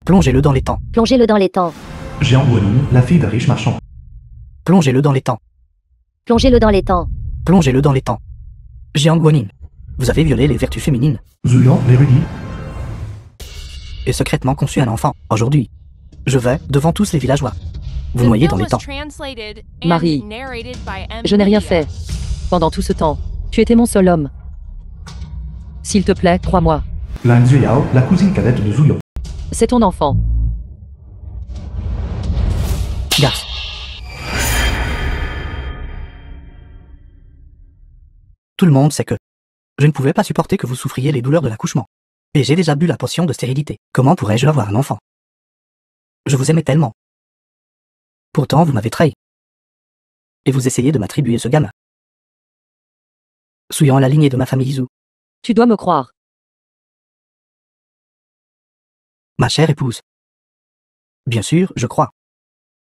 Plongez-le dans les temps. Plongez-le dans les temps. Jean Guanin, la fille d'un riche marchand. Plongez-le dans les temps. Plongez-le dans les temps. Plongez-le dans les temps. Jean Guanin, vous avez violé les vertus féminines Zuyan, l'érudit. et secrètement conçu un enfant. Aujourd'hui, je vais, devant tous les villageois, vous noyer dans les temps. Marie, je n'ai rien fait. Pendant tout ce temps, tu étais mon seul homme. S'il te plaît, crois-moi. Lan Ziyao, la cousine cadette de Zuyan. C'est ton enfant. Garce. Tout le monde sait que je ne pouvais pas supporter que vous souffriez les douleurs de l'accouchement. Et j'ai déjà bu la potion de stérilité. Comment pourrais-je avoir un enfant? Je vous aimais tellement. Pourtant, vous m'avez trahi. Et vous essayez de m'attribuer ce gamin. Souillant la lignée de ma famille Zhu, Tu dois me croire. ma chère épouse. Bien sûr, je crois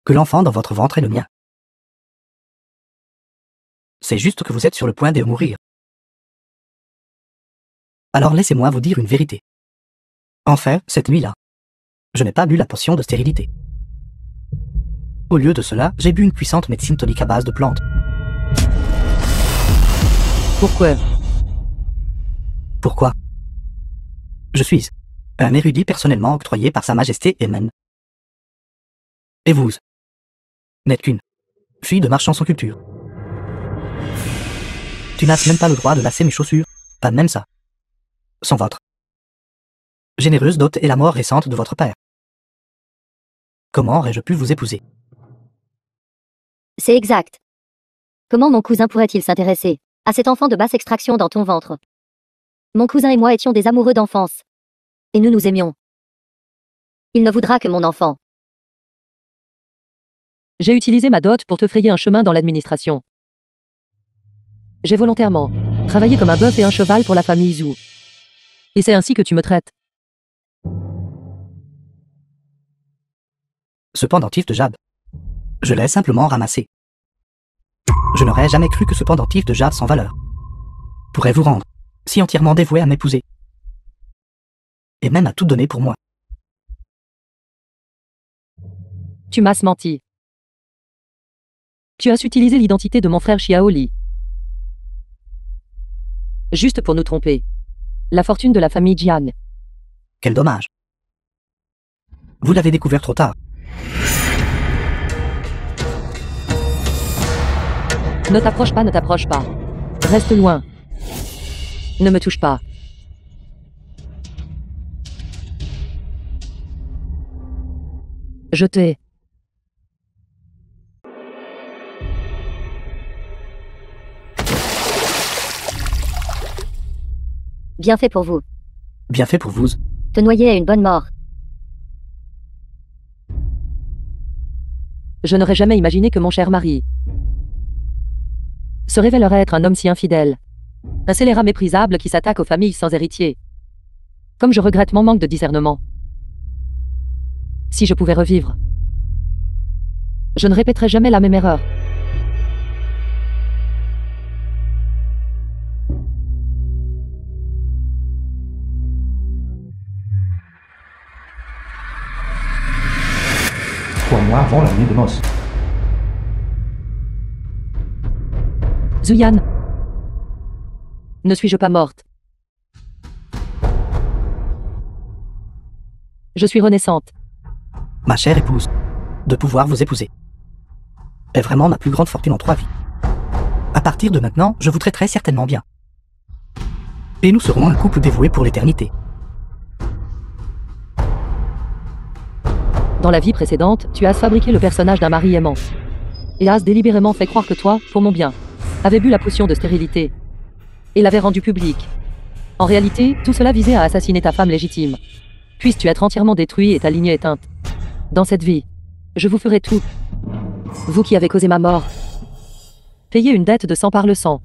que l'enfant dans votre ventre est le mien. C'est juste que vous êtes sur le point de mourir. Alors laissez-moi vous dire une vérité. Enfin, cette nuit-là, je n'ai pas bu la potion de stérilité. Au lieu de cela, j'ai bu une puissante médecine tonique à base de plantes. Pourquoi? Pourquoi? Je suis un érudit personnellement octroyé par Sa Majesté et même. Et vous n'êtes qu'une fille de marchand sans culture. Tu n'as même pas le droit de lasser mes chaussures, pas même ça. Sans votre généreuse dot et la mort récente de votre père. Comment aurais-je pu vous épouser? C'est exact. Comment mon cousin pourrait-il s'intéresser à cet enfant de basse extraction dans ton ventre? Mon cousin et moi étions des amoureux d'enfance. Et nous nous aimions. Il ne voudra que mon enfant. J'ai utilisé ma dot pour te frayer un chemin dans l'administration. J'ai volontairement travaillé comme un bœuf et un cheval pour la famille Zhu. Et c'est ainsi que tu me traites. Ce pendentif de jade. Je l'ai simplement ramassé. Je n'aurais jamais cru que ce pendentif de jade sans valeur pourrait vous rendre si entièrement dévoué à m'épouser. Et même à tout donner pour moi. Tu m'as menti. Tu as utilisé l'identité de mon frère Xiaoli. Juste pour nous tromper. La fortune de la famille Jian. Quel dommage. Vous l'avez découvert trop tard. Ne t'approche pas, ne t'approche pas. Reste loin. Ne me touche pas. Je t'ai. Bien fait pour vous. Bien fait pour vous. Te noyer est une bonne mort. Je n'aurais jamais imaginé que mon cher mari se révélerait être un homme si infidèle. Un scélérat méprisable qui s'attaque aux familles sans héritier. Comme je regrette mon manque de discernement. Si je pouvais revivre, je ne répéterais jamais la même erreur. Trois mois avant la nuit de noces. Zuyan, ne suis-je pas morte? Je suis renaissante. Ma chère épouse, de pouvoir vous épouser est vraiment ma plus grande fortune en 3 vies. À partir de maintenant, je vous traiterai certainement bien. Et nous serons un couple dévoué pour l'éternité. Dans la vie précédente, tu as fabriqué le personnage d'un mari aimant. Et as délibérément fait croire que toi, pour mon bien, avais bu la potion de stérilité. Et l'avais rendue publique. En réalité, tout cela visait à assassiner ta femme légitime. Puisses-tu être entièrement détruit et ta lignée éteinte. Dans cette vie, je vous ferai tout. Vous qui avez causé ma mort. Payez une dette de sang par le sang.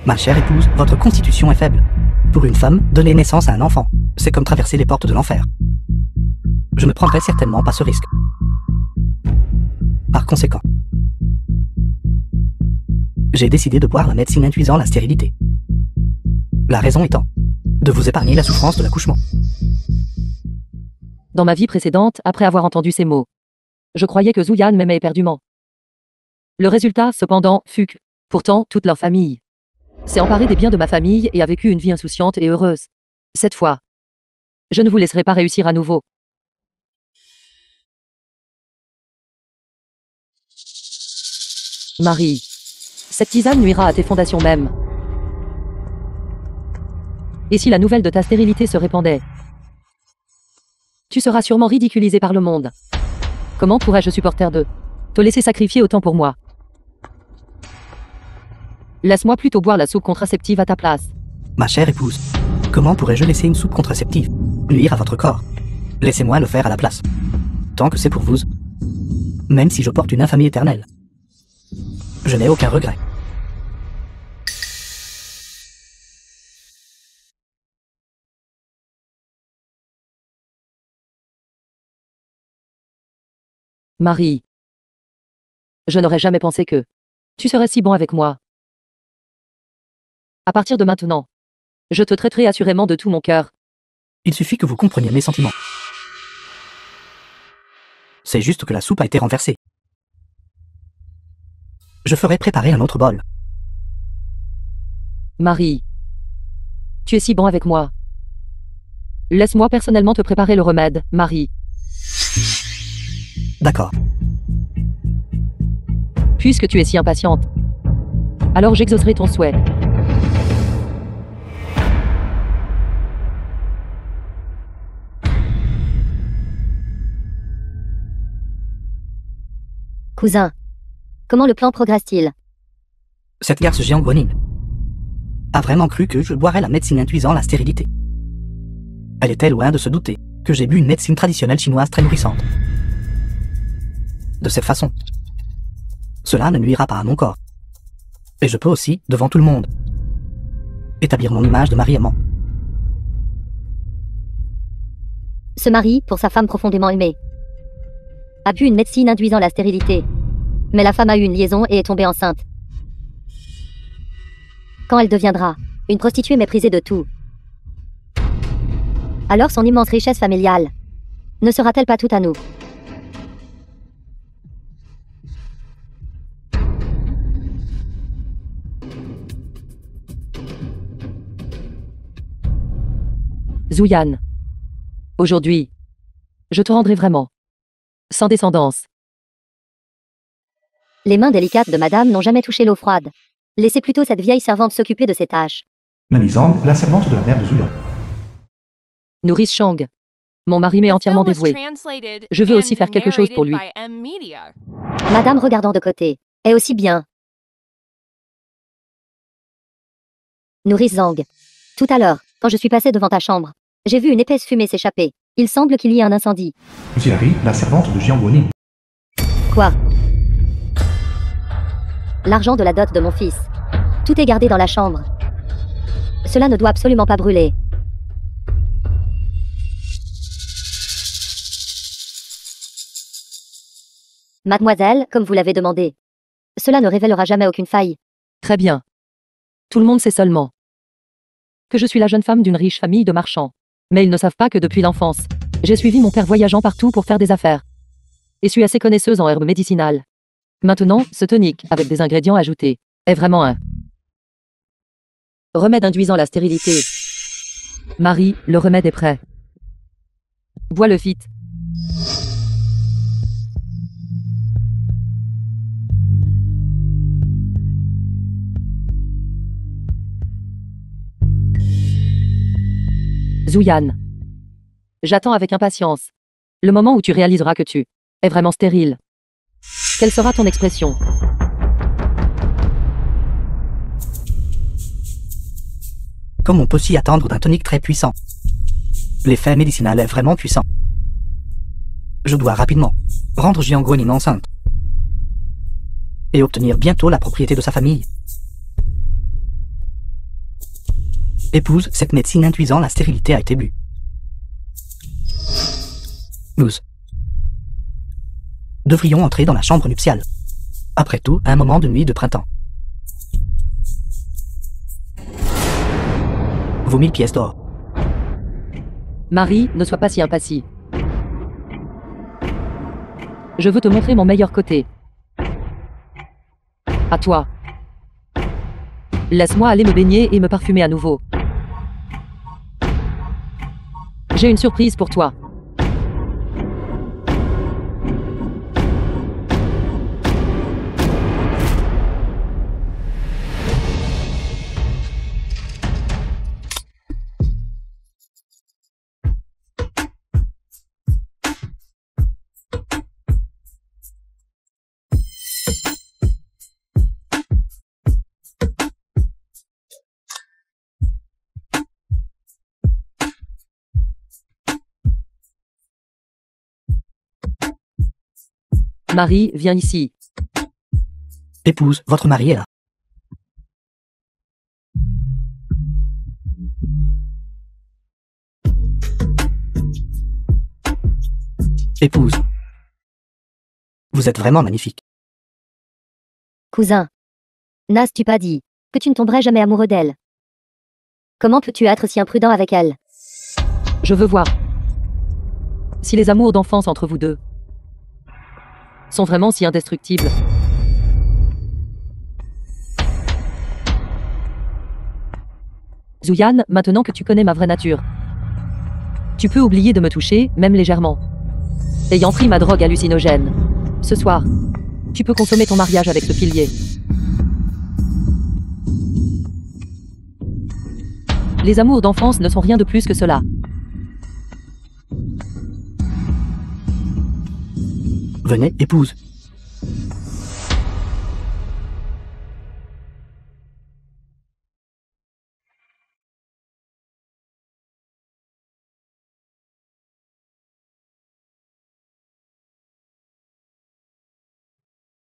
Ma chère épouse, votre constitution est faible. Pour une femme, donner naissance à un enfant, c'est comme traverser les portes de l'enfer. Je ne prendrai certainement pas ce risque. Par conséquent, j'ai décidé de boire la médecine induisant la stérilité. La raison étant de vous épargner la souffrance de l'accouchement. Dans ma vie précédente, après avoir entendu ces mots, je croyais que Zhu Yan m'aimait éperdument. Le résultat, cependant, fut que, pourtant, toute leur famille s'est emparée des biens de ma famille et a vécu une vie insouciante et heureuse. Cette fois, je ne vous laisserai pas réussir à nouveau. Marie, cette tisane nuira à tes fondations même. Et si la nouvelle de ta stérilité se répandait, tu seras sûrement ridiculisé par le monde. Comment pourrais-je supporter de te laisser sacrifier autant pour moi? Laisse-moi plutôt boire la soupe contraceptive à ta place. Ma chère épouse, comment pourrais-je laisser une soupe contraceptive nuire à votre corps? Laissez-moi le faire à la place. Tant que c'est pour vous. Même si je porte une infamie éternelle. Je n'ai aucun regret. Marie, je n'aurais jamais pensé que tu serais si bon avec moi. À partir de maintenant, je te traiterai assurément de tout mon cœur. Il suffit que vous compreniez mes sentiments. C'est juste que la soupe a été renversée. Je ferai préparer un autre bol. Marie, tu es si bon avec moi. Laisse-moi personnellement te préparer le remède, Marie. D'accord. Puisque tu es si impatiente, alors j'exaucerai ton souhait. Cousin, comment le plan progresse-t-il? Cette garce Jiang Guoning a vraiment cru que je boirais la médecine induisant la stérilité. Elle était loin de se douter que j'ai bu une médecine traditionnelle chinoise très nourrissante. De cette façon, cela ne nuira pas à mon corps. Et je peux aussi, devant tout le monde, établir mon image de mari aimant. Ce mari, pour sa femme profondément aimée, a bu une médecine induisant la stérilité. Mais la femme a eu une liaison et est tombée enceinte. Quand elle deviendra une prostituée méprisée de tout, alors son immense richesse familiale ne sera-t-elle pas toute à nous? Zhu Yan, aujourd'hui, je te rendrai vraiment sans descendance. Les mains délicates de madame n'ont jamais touché l'eau froide. Laissez plutôt cette vieille servante s'occuper de ses tâches. Melisande, la servante de la mère de Zhuyan. Nourrice Shang, mon mari m'est entièrement dévoué. Je veux aussi faire quelque chose pour lui. Madame regardant de côté est aussi bien. Nourrice Zhang. Tout à l'heure, quand je suis passée devant ta chambre, j'ai vu une épaisse fumée s'échapper. Il semble qu'il y ait un incendie. Xiari, la servante de Jiang Guoning. Quoi? L'argent de la dot de mon fils. Tout est gardé dans la chambre. Cela ne doit absolument pas brûler. Mademoiselle, comme vous l'avez demandé. Cela ne révélera jamais aucune faille. Très bien. Tout le monde sait seulement que je suis la jeune femme d'une riche famille de marchands. Mais ils ne savent pas que depuis l'enfance, j'ai suivi mon père voyageant partout pour faire des affaires. Et suis assez connaisseuse en herbes médicinales. Maintenant, ce tonique, avec des ingrédients ajoutés, est vraiment un remède induisant la stérilité. Marie, le remède est prêt. Bois-le vite. Zhu Yan, j'attends avec impatience le moment où tu réaliseras que tu es vraiment stérile. Quelle sera ton expression? Comme on peut s'y attendre d'un tonique très puissant. L'effet médicinal est vraiment puissant. Je dois rapidement rendre Jiang Guoning enceinte et obtenir bientôt la propriété de sa famille. Épouse, cette médecine induisant la stérilité a été bue. Nous devrions entrer dans la chambre nuptiale. Après tout, un moment de nuit de printemps. Vos 1000 pièces d'or. Marie, ne sois pas si impassive. Je veux te montrer mon meilleur côté. À toi. Laisse-moi aller me baigner et me parfumer à nouveau. J'ai une surprise pour toi. Marie, viens ici. Épouse, votre mari est là. Épouse. Vous êtes vraiment magnifique. Cousin. N'as-tu pas dit que tu ne tomberais jamais amoureux d'elle? Comment peux-tu être si imprudent avec elle? Je veux voir. Si les amours d'enfance entre vous deux sont vraiment si indestructibles. Zouyan, maintenant que tu connais ma vraie nature, tu peux oublier de me toucher, même légèrement. Ayant pris ma drogue hallucinogène, ce soir, tu peux consommer ton mariage avec ce pilier. Les amours d'enfance ne sont rien de plus que cela. Venez, épouse.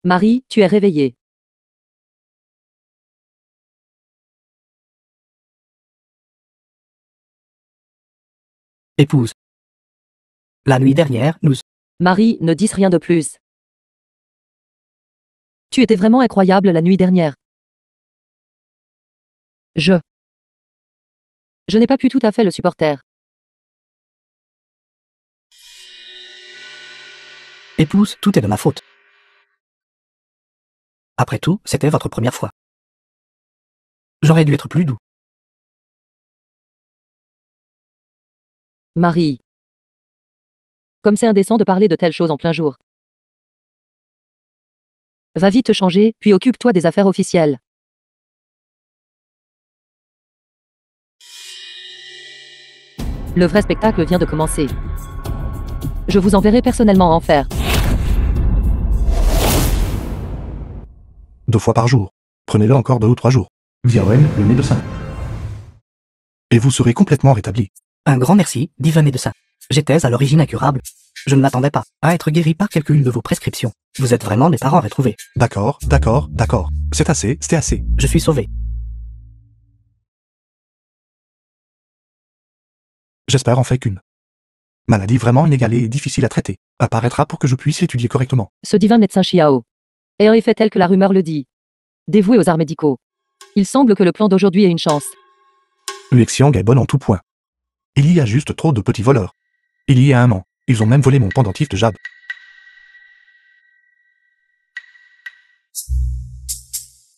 Marie, tu es réveillée. Épouse. La nuit dernière, nous... Marie, ne dis rien de plus. Tu étais vraiment incroyable la nuit dernière. Je n'ai pas pu tout à fait le supporter. Épouse, tout est de ma faute. Après tout, c'était votre première fois. J'aurais dû être plus doux. Marie. Comme c'est indécent de parler de telles choses en plein jour. Va vite te changer, puis occupe-toi des affaires officielles. Le vrai spectacle vient de commencer. Je vous enverrai personnellement en enfer. 2 fois par jour. Prenez-le encore 2 ou 3 jours. Viawen, le médecin. Et vous serez complètement rétabli. Un grand merci, divin médecin. J'étais à l'origine incurable. Je ne m'attendais pas à être guéri par quelqu'une de vos prescriptions. Vous êtes vraiment mes parents retrouvés. D'accord, d'accord, d'accord. C'est assez, c'était assez. Je suis sauvé. J'espère en fait qu'une maladie vraiment inégalée et difficile à traiter apparaîtra pour que je puisse l'étudier correctement. Ce divin médecin Chiao est en effet tel que la rumeur le dit. Dévoué aux arts médicaux. Il semble que le plan d'aujourd'hui ait une chance. Luexiang est bonne en tout point. Il y a juste trop de petits voleurs. Il y a un an, ils ont même volé mon pendentif de jade.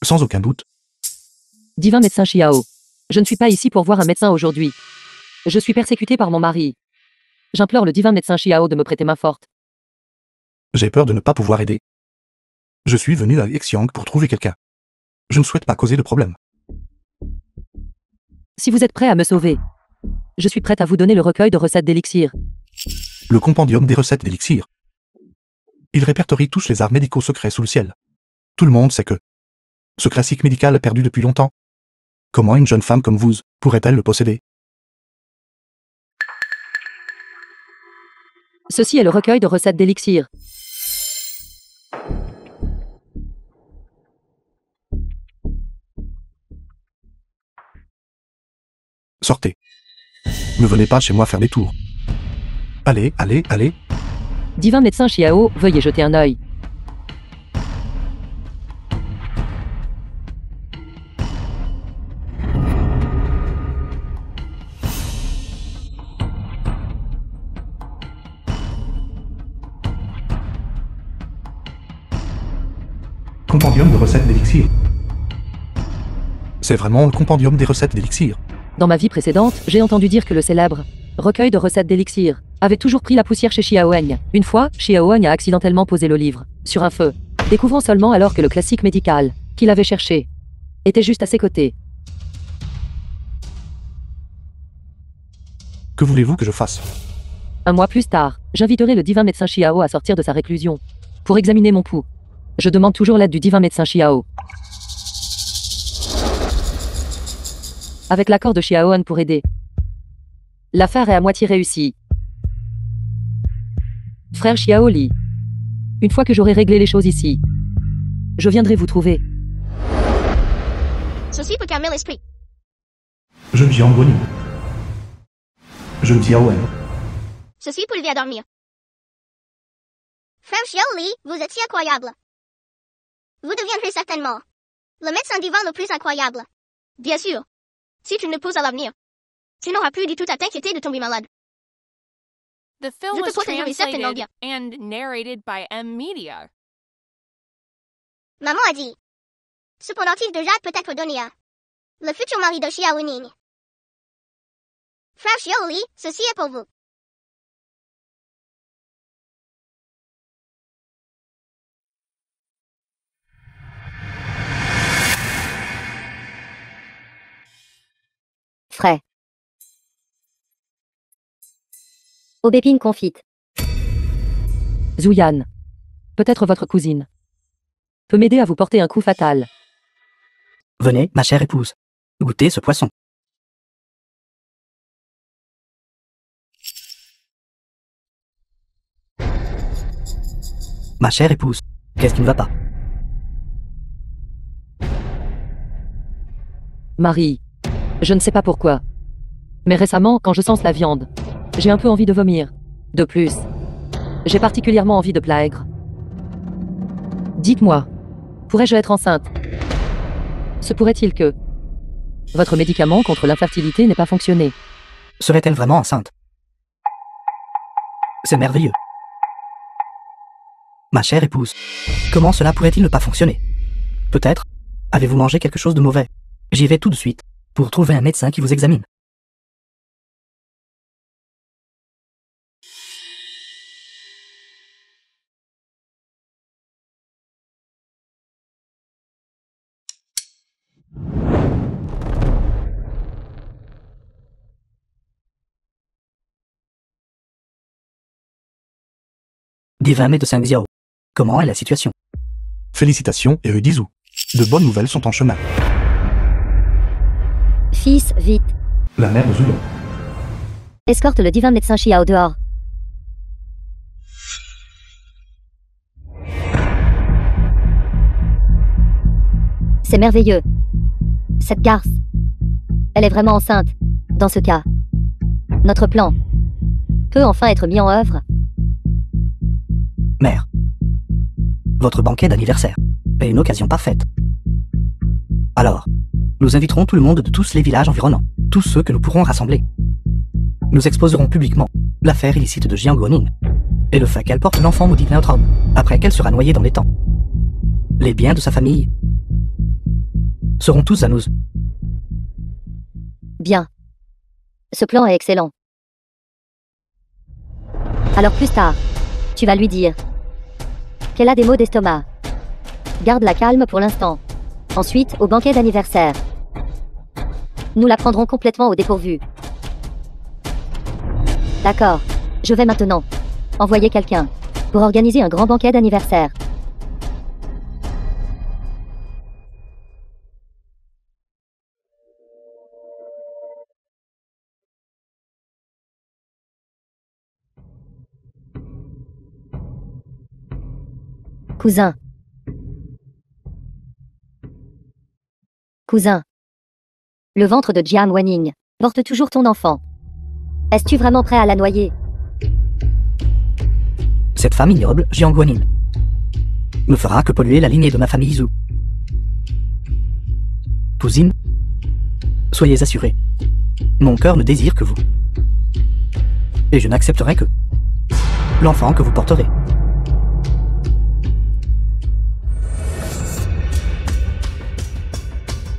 Sans aucun doute. Divin médecin Chiao. Je ne suis pas ici pour voir un médecin aujourd'hui. Je suis persécuté par mon mari. J'implore le divin médecin Chiao de me prêter main forte. J'ai peur de ne pas pouvoir aider. Je suis venu à Luexiang pour trouver quelqu'un. Je ne souhaite pas causer de problème. Si vous êtes prêt à me sauver, je suis prête à vous donner le recueil de recettes d'élixir. Le compendium des recettes d'élixir. Il répertorie tous les arts médicaux secrets sous le ciel. Tout le monde sait que ce classique médical est perdu depuis longtemps. Comment une jeune femme comme vous pourrait-elle le posséder? Ceci est le recueil de recettes d'élixir. Sortez. Ne venez pas chez moi faire des tours. Allez, allez, allez. Divin médecin Chiao, veuillez jeter un œil. compendium de recettes d'élixir. C'est vraiment le compendium des recettes d'élixir. Dans ma vie précédente, j'ai entendu dire que le célèbre recueil de recettes d'élixir avait toujours pris la poussière chez Xiaoheng. Une fois, Xiaoheng a accidentellement posé le livre sur un feu, découvrant seulement alors que le classique médical qu'il avait cherché était juste à ses côtés. Que voulez-vous que je fasse? Un mois plus tard, j'inviterai le divin médecin Xiao à sortir de sa réclusion pour examiner mon pouls. Je demande toujours l'aide du divin médecin Xiao. Avec l'accord de Xiaoheng pour aider. L'affaire est à moitié réussie. Frère Xiaoli, une fois que j'aurai réglé les choses ici, je viendrai vous trouver. Ceci peut calmer l'esprit. Je me Jiang Guoning. Je me Xiaowen. Ceci peut lever à dormir. Frère Xiaoli, vous êtes si incroyable. Vous deviendrez certainement le médecin divin le plus incroyable. Bien sûr. Si tu ne poses à l'avenir, tu n'auras plus du tout à t'inquiéter de tomber malade. The film Je te was protégerai certainement translated bien. and narrated by M Media. Maman a dit. Ce pendentif de jade peut être donné à le futur mari de Xiaoning. Frère Xiaoli, ceci est pour vous. Frais. Aubépine confite. Zouyan, peut-être votre cousine, peut m'aider à vous porter un coup fatal. Venez, ma chère épouse. Goûtez ce poisson. Ma chère épouse, qu'est-ce qui ne va pas? Marie, je ne sais pas pourquoi, mais récemment, quand je sens la viande, j'ai un peu envie de vomir. De plus, j'ai particulièrement envie de plat aigre. Dites-moi, pourrais-je être enceinte? Se pourrait-il que votre médicament contre l'infertilité n'ait pas fonctionné? Serait-elle vraiment enceinte? C'est merveilleux. Ma chère épouse, comment cela pourrait-il ne pas fonctionner? Peut-être avez-vous mangé quelque chose de mauvais? J'y vais tout de suite pour trouver un médecin qui vous examine. Divin médecin Xiao, comment est la situation? Félicitations et Eudizu. De bonnes nouvelles sont en chemin. Fils, vite. La mère de Zouyan. Escorte le divin médecin Xiao dehors. C'est merveilleux. Cette garce. Elle est vraiment enceinte. Dans ce cas, notre plan peut enfin être mis en œuvre. Mère, votre banquet d'anniversaire est une occasion parfaite. Alors, nous inviterons tout le monde de tous les villages environnants, tous ceux que nous pourrons rassembler. Nous exposerons publiquement l'affaire illicite de Jiang Guoning et le fait qu'elle porte l'enfant maudit de notre homme, après qu'elle sera noyée dans les temps. Les biens de sa famille seront tous à nous. Bien. Ce plan est excellent. Alors plus tard, tu vas lui dire qu'elle a des maux d'estomac. Garde la calme pour l'instant. Ensuite, au banquet d'anniversaire, nous la prendrons complètement au dépourvu. D'accord. Je vais maintenant envoyer quelqu'un pour organiser un grand banquet d'anniversaire. Cousin. Cousin. Le ventre de Jiang Guoning porte toujours ton enfant. Es-tu vraiment prêt à la noyer? Cette femme ignoble, Jiang Guoning, ne fera que polluer la lignée de ma famille Zhu. Cousine, soyez assurée, mon cœur ne désire que vous. Et je n'accepterai que l'enfant que vous porterez.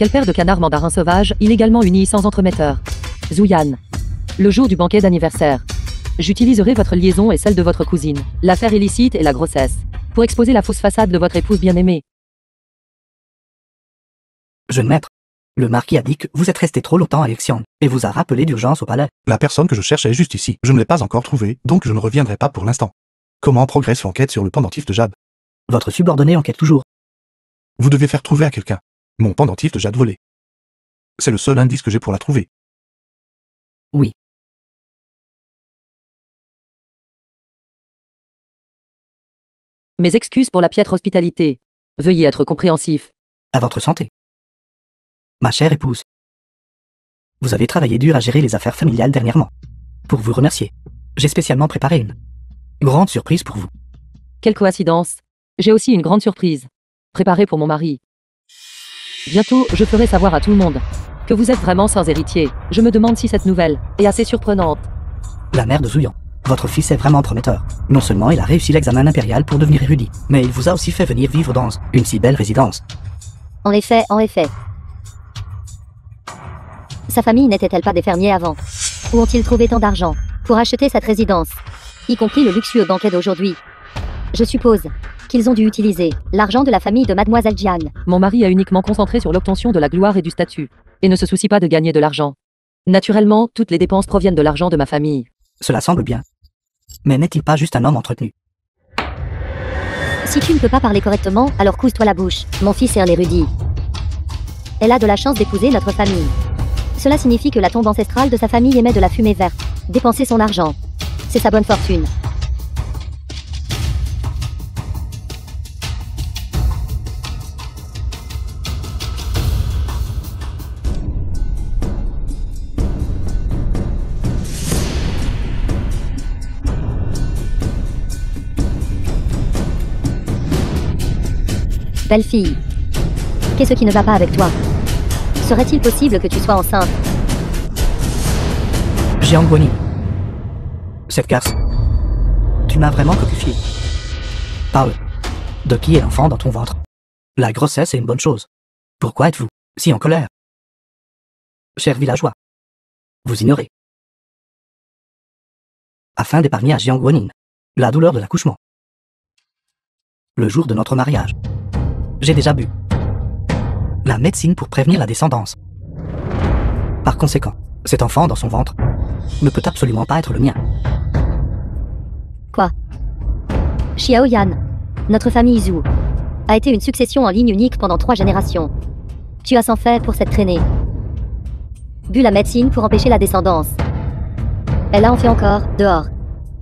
Quel père de canard mandarin sauvage, illégalement uni sans entremetteur. Zouyan. Le jour du banquet d'anniversaire. J'utiliserai votre liaison et celle de votre cousine, l'affaire illicite et la grossesse, pour exposer la fausse façade de votre épouse bien-aimée. Jeune maître, le marquis a dit que vous êtes resté trop longtemps à Exian et vous a rappelé d'urgence au palais. La personne que je cherche est juste ici. Je ne l'ai pas encore trouvée, donc je ne reviendrai pas pour l'instant. Comment progresse l'enquête sur le pendentif de Jade? Votre subordonné enquête toujours. Vous devez faire trouver à quelqu'un. Mon pendentif de Jade volé. C'est le seul indice que j'ai pour la trouver. Oui. Mes excuses pour la piètre hospitalité. Veuillez être compréhensif. À votre santé. Ma chère épouse. Vous avez travaillé dur à gérer les affaires familiales dernièrement. Pour vous remercier, j'ai spécialement préparé une grande surprise pour vous. Quelle coïncidence. J'ai aussi une grande surprise. Préparée pour mon mari. Bientôt, je ferai savoir à tout le monde que vous êtes vraiment sans héritier. Je me demande si cette nouvelle est assez surprenante. La mère de Zouyan. Votre fils est vraiment prometteur. Non seulement il a réussi l'examen impérial pour devenir érudit, mais il vous a aussi fait venir vivre dans une si belle résidence. En effet, en effet. Sa famille n'était-elle pas des fermiers avant? Où ont-ils trouvé tant d'argent pour acheter cette résidence, y compris le luxueux banquet d'aujourd'hui? Je suppose qu'ils ont dû utiliser l'argent de la famille de Mademoiselle Jiang. Mon mari a uniquement concentré sur l'obtention de la gloire et du statut, et ne se soucie pas de gagner de l'argent. Naturellement, toutes les dépenses proviennent de l'argent de ma famille. Cela semble bien. Mais n'est-il pas juste un homme entretenu? Si tu ne peux pas parler correctement, alors couse-toi la bouche. Mon fils est un érudit. Elle a de la chance d'épouser notre famille. Cela signifie que la tombe ancestrale de sa famille émet de la fumée verte. Dépenser son argent. C'est sa bonne fortune. Belle fille. Qu'est-ce qui ne va pas avec toi? Serait-il possible que tu sois enceinte? Jiang Guanin. Cette garce. Tu m'as vraiment coquillé. Parle. De qui est l'enfant dans ton ventre? La grossesse est une bonne chose. Pourquoi êtes-vous si en colère? Chers villageois, vous ignorez. Afin d'épargner à Jiang Guanin la douleur de l'accouchement. Le jour de notre mariage, j'ai déjà bu la médecine pour prévenir la descendance. Par conséquent, cet enfant dans son ventre ne peut absolument pas être le mien. Quoi? Xiao Yan, notre famille Zhu, a été une succession en ligne unique pendant 3 générations. Tu as sans fait pour cette traînée. Bu la médecine pour empêcher la descendance. Elle a en fait encore, dehors,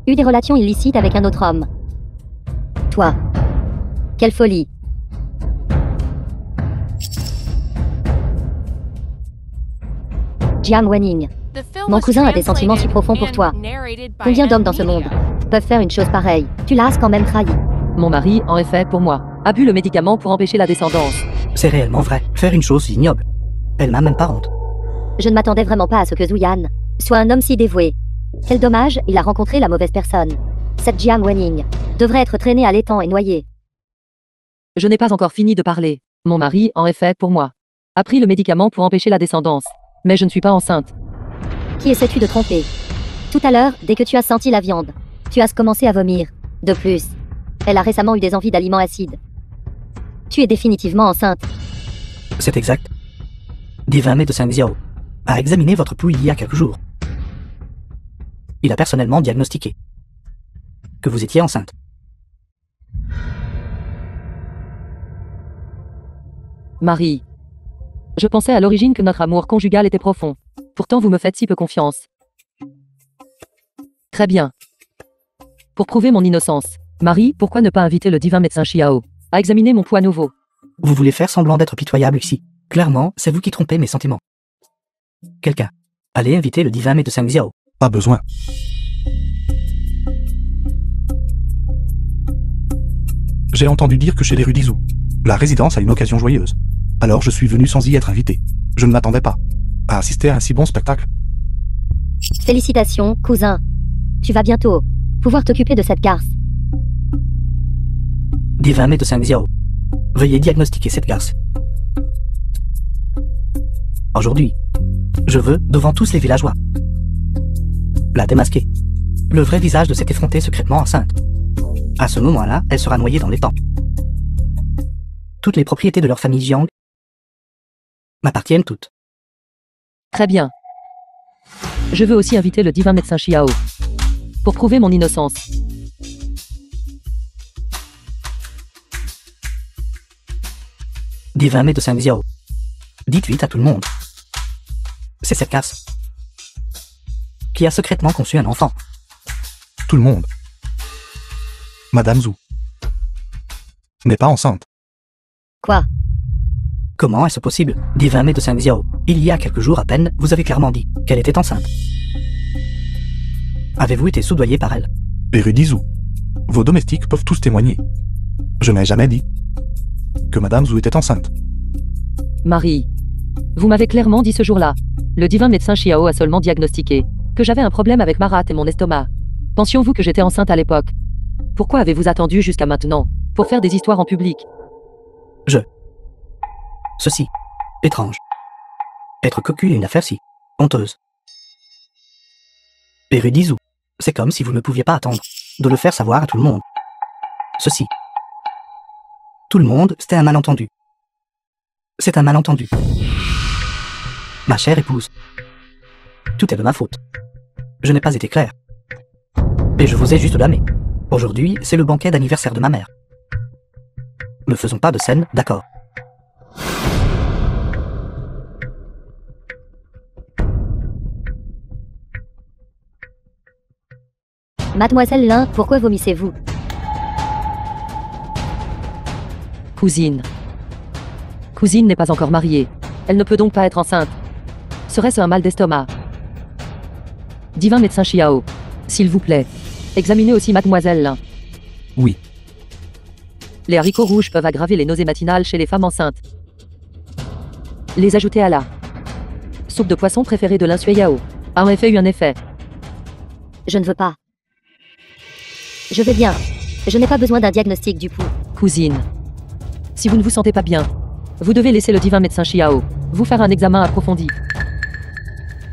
eu des relations illicites avec un autre homme. Toi. Quelle folie. Jiang Wening, The film mon was cousin a des sentiments si translated profonds pour and toi. narrated by Combien d'hommes dans ce M-Media. monde peuvent faire une chose pareille? Tu l'as quand même trahi. Mon mari, en effet, pour moi, a bu le médicament pour empêcher la descendance. C'est réellement vrai. Faire une chose si ignoble. Elle n'a même pas honte. Je ne m'attendais vraiment pas à ce que Zouyan soit un homme si dévoué. Quel dommage, il a rencontré la mauvaise personne. Cette Jiang Wening devrait être traînée à l'étang et noyée. Je n'ai pas encore fini de parler. Mon mari, en effet, pour moi, a pris le médicament pour empêcher la descendance. Mais je ne suis pas enceinte. Qui essaies-tu de tromper? Tout à l'heure, dès que tu as senti la viande, tu as commencé à vomir. De plus, elle a récemment eu des envies d'aliments acides. Tu es définitivement enceinte. C'est exact. Divin médecin Xiao a examiné votre pouls il y a quelques jours. Il a personnellement diagnostiqué que vous étiez enceinte. Marie. Je pensais à l'origine que notre amour conjugal était profond. Pourtant vous me faites si peu confiance. Très bien. Pour prouver mon innocence, Marie, pourquoi ne pas inviter le divin médecin Xiao à examiner mon pouls à nouveau? Vous voulez faire semblant d'être pitoyable ici. Clairement, c'est vous qui trompez mes sentiments. Quelqu'un. Allez inviter le divin médecin Xiao. Pas besoin. J'ai entendu dire que chez les Rudizou, la résidence a une occasion joyeuse. Alors je suis venu sans y être invité. Je ne m'attendais pas à assister à un si bon spectacle. Félicitations, cousin. Tu vas bientôt pouvoir t'occuper de cette garce. Divin médecin Xiao. Veuillez diagnostiquer cette garce. Aujourd'hui, je veux, devant tous les villageois, la démasquer. Le vrai visage de cette effrontée secrètement enceinte. À ce moment-là, elle sera noyée dans les temps. Toutes les propriétés de leur famille Jiang m'appartiennent toutes. Très bien. Je veux aussi inviter le divin médecin Xiao. Pour prouver mon innocence. Divin médecin Xiao. Dites vite à tout le monde. C'est cette casse qui a secrètement conçu un enfant. Tout le monde. Madame Zhu n'est pas enceinte. Quoi? Comment est-ce possible? Divin médecin Xiao. Il y a quelques jours à peine, vous avez clairement dit qu'elle était enceinte. Avez-vous été soudoyé par elle? Érudit Zhu, vos domestiques peuvent tous témoigner. Je n'ai jamais dit que Madame Zhu était enceinte. Marie, vous m'avez clairement dit ce jour-là. Le divin médecin Xiao a seulement diagnostiqué que j'avais un problème avec ma rate et mon estomac. Pensiez-vous que j'étais enceinte à l'époque? Pourquoi avez-vous attendu jusqu'à maintenant pour faire des histoires en public? Ceci. Étrange. Être cocu est une affaire si honteuse. Érudit Zhu, c'est comme si vous ne pouviez pas attendre de le faire savoir à tout le monde. Ceci. Tout le monde, c'était un malentendu. C'est un malentendu. Ma chère épouse. Tout est de ma faute. Je n'ai pas été clair. Et je vous ai juste blâmé. Aujourd'hui, c'est le banquet d'anniversaire de ma mère. Ne faisons pas de scène, d'accord? Mademoiselle Lin, pourquoi vomissez-vous? Cousine. Cousine n'est pas encore mariée. Elle ne peut donc pas être enceinte. Serait-ce un mal d'estomac? Divin médecin Xiao, s'il vous plaît, examinez aussi Mademoiselle Lin. Oui. Les haricots rouges peuvent aggraver les nausées matinales chez les femmes enceintes. Les ajouter à la soupe de poisson préférée de Lin Suiyao a en effet eu un effet. Je ne veux pas. Je vais bien. Je n'ai pas besoin d'un diagnostic du pouls. Cousine, si vous ne vous sentez pas bien, vous devez laisser le divin médecin Xiao vous faire un examen approfondi.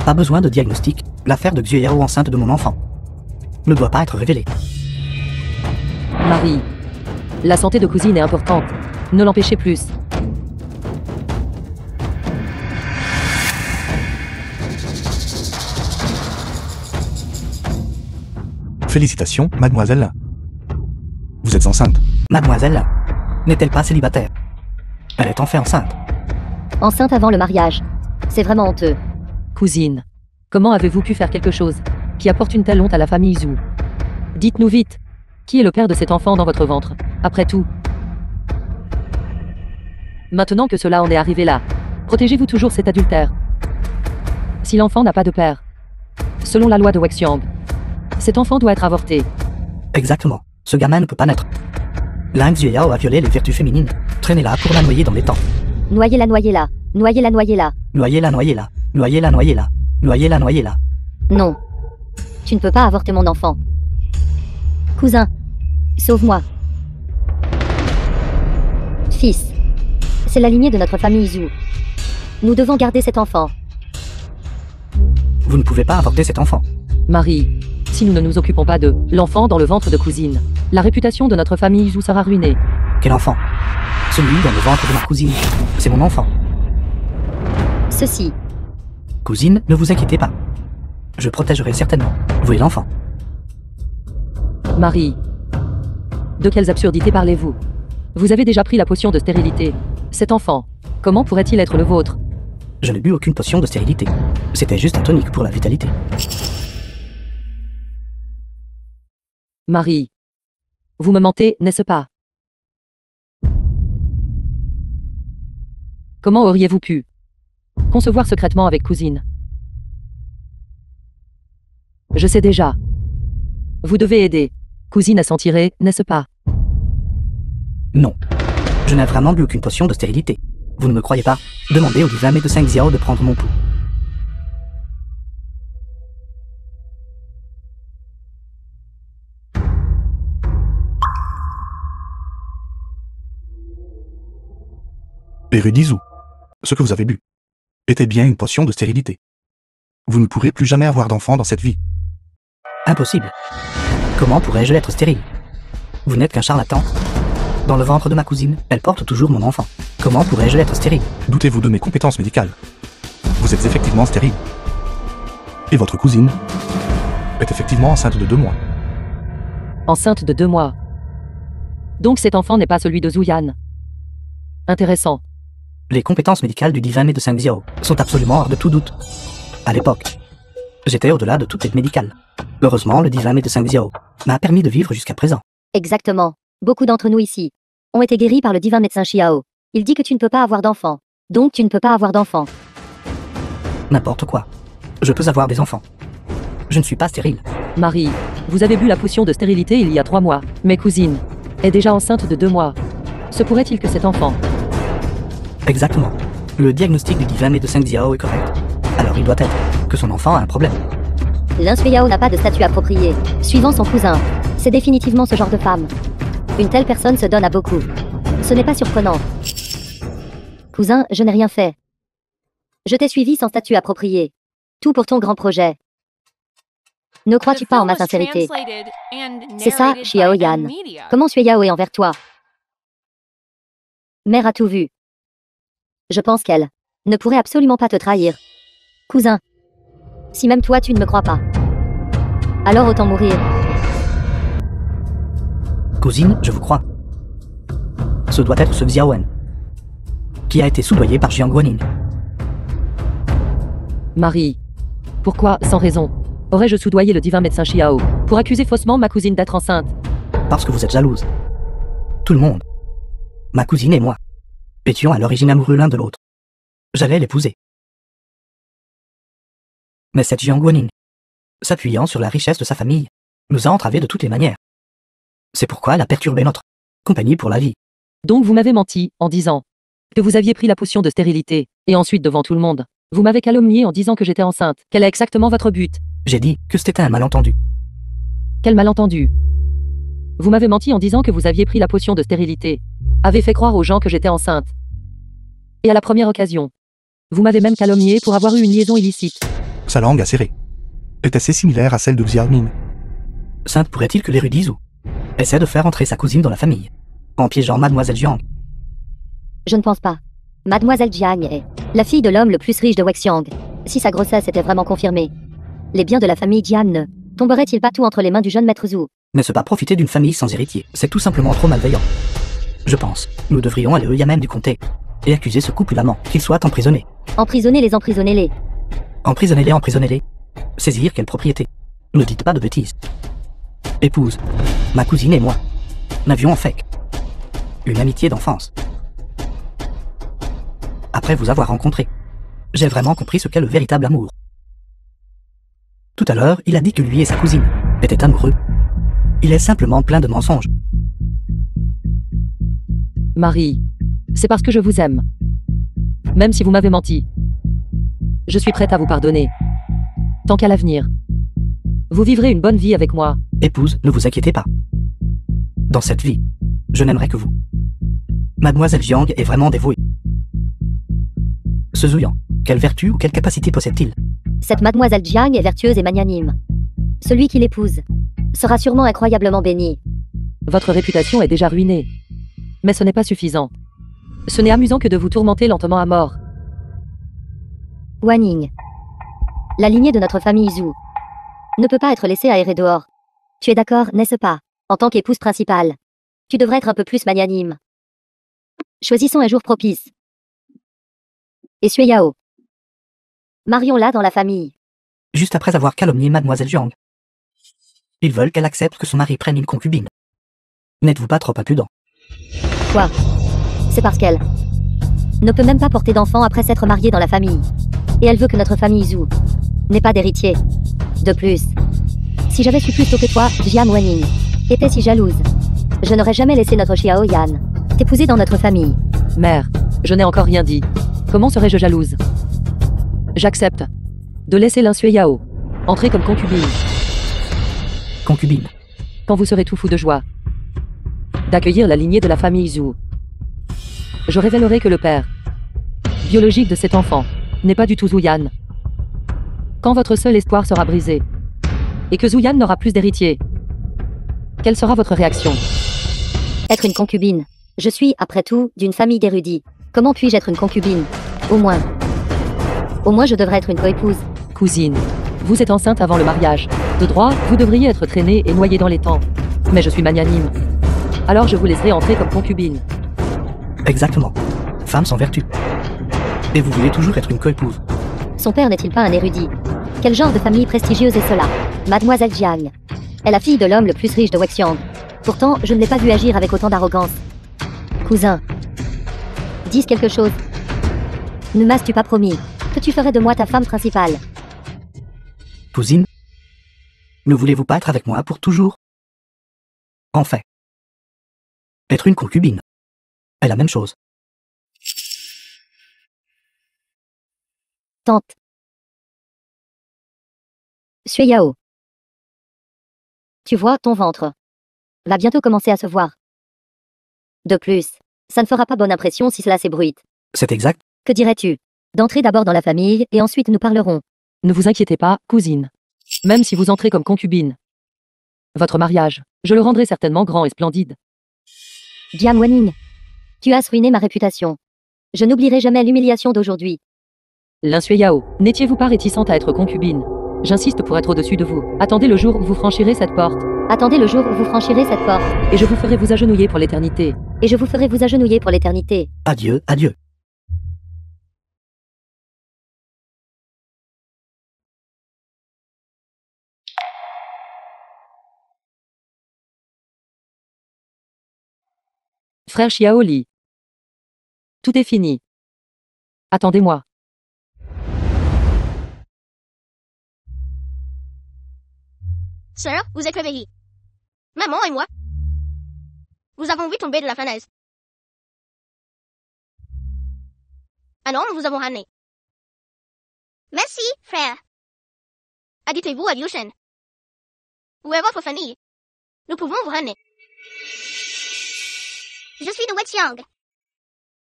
Pas besoin de diagnostic, l'affaire de Xiao enceinte de mon enfant ne doit pas être révélée. Marie, la santé de cousine est importante. Ne l'empêchez plus. Félicitations, mademoiselle. Vous êtes enceinte. Mademoiselle n'est-elle pas célibataire? Elle est en fait enceinte. Enceinte avant le mariage. C'est vraiment honteux. Cousine, comment avez-vous pu faire quelque chose qui apporte une telle honte à la famille Zhu? Dites-nous vite, qui est le père de cet enfant dans votre ventre? Après tout. Maintenant que cela en est arrivé là, protégez-vous toujours cet adultère. Si l'enfant n'a pas de père, selon la loi de Wexiang, cet enfant doit être avorté. Exactement. Ce gamin ne peut pas naître. Lin Xiao a violé les vertus féminines. Traînez-la pour la noyer dans les temps. Noyez-la, noyez-la. Noyez-la, noyez-la. Noyez-la, noyez-la. Noyez-la, noyez-la. Noyez-la, noyez-la. Non. Tu ne peux pas avorter mon enfant. Cousin. Sauve-moi. Fils. C'est la lignée de notre famille Zhu. Nous devons garder cet enfant. Vous ne pouvez pas avorter cet enfant. Marie, si nous ne nous occupons pas de l'enfant dans le ventre de cousine, la réputation de notre famille Zhu sera ruinée. Quel enfant? Celui dans le ventre de ma cousine. C'est mon enfant. Ceci. Cousine, ne vous inquiétez pas. Je protégerai certainement, vous et l'enfant. Marie, de quelles absurdités parlez-vous? Vous avez déjà pris la potion de stérilité. Cet enfant, comment pourrait-il être le vôtre? Je n'ai bu aucune potion de stérilité. C'était juste un tonique pour la vitalité. Marie, vous me mentez, n'est-ce pas? Comment auriez-vous pu concevoir secrètement avec cousine? Je sais déjà. Vous devez aider cousine à s'en tirer, n'est-ce pas? Non. Je n'ai vraiment bu aucune potion de stérilité. Vous ne me croyez pas? Demandez au divin médecin Xiao de prendre mon pouls. Érudit Zhu, ce que vous avez bu était bien une potion de stérilité. Vous ne pourrez plus jamais avoir d'enfant dans cette vie. Impossible. Comment pourrais-je être stérile? Vous n'êtes qu'un charlatan. Dans le ventre de ma cousine, elle porte toujours mon enfant. Comment pourrais-je être stérile? Doutez-vous de mes compétences médicales? Vous êtes effectivement stérile. Et votre cousine est effectivement enceinte de 2 mois. Enceinte de 2 mois. Donc cet enfant n'est pas celui de Zuyan. Intéressant. Les compétences médicales du divin médecin Xiao sont absolument hors de tout doute. À l'époque, j'étais au-delà de toute aide médicale. Heureusement, le divin médecin Xiao m'a permis de vivre jusqu'à présent. Exactement. Beaucoup d'entre nous ici ont été guéris par le divin médecin Xiao. Il dit que tu ne peux pas avoir d'enfant. Donc tu ne peux pas avoir d'enfant. N'importe quoi. Je peux avoir des enfants. Je ne suis pas stérile. Marie, vous avez bu la potion de stérilité il y a 3 mois. Mes cousines est déjà enceinte de 2 mois. Se pourrait-il que cet enfant... Exactement. Le diagnostic du divin médecin Xiao est correct. Alors il doit être que son enfant a un problème. Lin Suiyao n'a pas de statut approprié, suivant son cousin. C'est définitivement ce genre de femme. Une telle personne se donne à beaucoup. Ce n'est pas surprenant. Cousin, je n'ai rien fait. Je t'ai suivi sans statut approprié. Tout pour ton grand projet. Ne The crois-tu pas en film ma was sincérité? translated and C'est ça, narrated Xiao by Yan. M-Media. Comment Suiyao est envers toi? Mère a tout vu. Je pense qu'elle ne pourrait absolument pas te trahir. Cousin, si même toi tu ne me crois pas, alors autant mourir. Cousine, je vous crois. Ce doit être ce Xiaowen qui a été soudoyé par Jiang Guaning. Marie. Pourquoi, sans raison, aurais-je soudoyé le divin médecin Xiao pour accuser faussement ma cousine d'être enceinte? Parce que vous êtes jalouse. Tout le monde. Ma cousine et moi étions à l'origine amoureux l'un de l'autre. J'allais l'épouser. Mais cette Jiang Guaning, s'appuyant sur la richesse de sa famille, nous a entravés de toutes les manières. C'est pourquoi elle a perturbé notre compagnie pour la vie. Donc vous m'avez menti en disant que vous aviez pris la potion de stérilité, et ensuite devant tout le monde, vous m'avez calomnié en disant que j'étais enceinte. Quel est exactement votre but? J'ai dit que c'était un malentendu. Quel malentendu? Vous m'avez menti en disant que vous aviez pris la potion de stérilité, avez fait croire aux gens que j'étais enceinte. Et à la première occasion, vous m'avez même calomnié pour avoir eu une liaison illicite. Sa langue acérée est assez similaire à celle de Xiaomin. Sainte pourrait-il que l'érudit Zhu essaie de faire entrer sa cousine dans la famille, en piégeant Mademoiselle Jiang? Je ne pense pas. Mademoiselle Jiang est la fille de l'homme le plus riche de Wexiang. Si sa grossesse était vraiment confirmée, les biens de la famille Jiang ne tomberaient-ils pas tout entre les mains du jeune maître Zhu? Ne pas profiter d'une famille sans héritier, c'est tout simplement trop malveillant. Je pense, nous devrions aller au yamen du comté et accuser ce couple d'amants, qu'ils soient emprisonnés. Emprisonnez-les, emprisonnez-les. Emprisonnez-les, emprisonnez-les. Saisir quelle propriété? Ne dites pas de bêtises. Épouse, ma cousine et moi n'avions en fait une amitié d'enfance. Après vous avoir rencontré, j'ai vraiment compris ce qu'est le véritable amour. Tout à l'heure, il a dit que lui et sa cousine étaient amoureux. Il est simplement plein de mensonges. Marie, c'est parce que je vous aime. Même si vous m'avez menti. Je suis prête à vous pardonner. Tant qu'à l'avenir. Vous vivrez une bonne vie avec moi. Épouse, ne vous inquiétez pas. Dans cette vie, je n'aimerai que vous. Mademoiselle Jiang est vraiment dévouée. Ce Zuyan, quelle vertu ou quelle capacité possède-t-il? Cette mademoiselle Jiang est vertueuse et magnanime. Celui qui l'épouse sera sûrement incroyablement béni. Votre réputation est déjà ruinée. Mais ce n'est pas suffisant. Ce n'est amusant que de vous tourmenter lentement à mort. Wanning. La lignée de notre famille Zhu ne peut pas être laissée aérer dehors. Tu es d'accord, n'est-ce pas? En tant qu'épouse principale, tu devrais être un peu plus magnanime. Choisissons un jour propice. Et Suiyao. Marions-la dans la famille. Juste après avoir calomnié Mademoiselle Jiang. Ils veulent qu'elle accepte que son mari prenne une concubine. N'êtes-vous pas trop impudent? Quoi? C'est parce qu'elle ne peut même pas porter d'enfant après s'être mariée dans la famille. Et elle veut que notre famille Zhu n'ait pas d'héritier. De plus, si j'avais su plus tôt que toi, Jiang Wanning était si jalouse, je n'aurais jamais laissé notre Xiao Yan t'épouser dans notre famille. Mère, je n'ai encore rien dit. Comment serais-je jalouse? J'accepte de laisser Lin Suiyao entrer comme concubine Concubine. quand vous serez tout fou de joie d'accueillir la lignée de la famille Zhu. Je révélerai que le père biologique de cet enfant n'est pas du tout Zouyan. Quand votre seul espoir sera brisé, et que Zouyan n'aura plus d'héritier, quelle sera votre réaction? Être une concubine. Je suis, après tout, d'une famille d'érudits. Comment puis-je être une concubine? Au moins, je devrais être une coépouse. Cousine, vous êtes enceinte avant le mariage. De droit, vous devriez être traînée et noyée dans les temps. Mais je suis magnanime. Alors je vous laisserai entrer comme concubine. Exactement. Femme sans vertu. Et vous voulez toujours être une coépouse. Son père n'est-il pas un érudit? Quel genre de famille prestigieuse est cela? Mademoiselle Jiang est la fille de l'homme le plus riche de Wexiang. Pourtant, je ne l'ai pas vue agir avec autant d'arrogance. Cousin, dis quelque chose. Ne m'as-tu pas promis que tu ferais de moi ta femme principale? Cousine, ne voulez-vous pas être avec moi pour toujours? En fait, être une concubine est la même chose. Tante. Xueyao. Tu vois, ton ventre va bientôt commencer à se voir. De plus, ça ne fera pas bonne impression si cela s'ébruite. C'est exact. Que dirais-tu d'entrer d'abord dans la famille et ensuite nous parlerons? Ne vous inquiétez pas, cousine. Même si vous entrez comme concubine, votre mariage, je le rendrai certainement grand et splendide. Jiang Wenning, tu as ruiné ma réputation. Je n'oublierai jamais l'humiliation d'aujourd'hui. Lin Xueyao, n'étiez-vous pas réticente à être concubine? J'insiste pour être au-dessus de vous. Attendez le jour où vous franchirez cette porte. Attendez le jour où vous franchirez cette porte. Et je vous ferai vous agenouiller pour l'éternité. Et je vous ferai vous agenouiller pour l'éternité. Adieu, adieu. Frère Xiaoli. Tout est fini. Attendez-moi. Sœur, vous êtes réveillée. Maman et moi, vous avons vu tomber de la falaise. Alors nous vous avons ramené. Merci, frère. Ajoutez-vous à Liu Shen. Où est votre famille? Nous pouvons vous ramener. Je suis de Wexiang.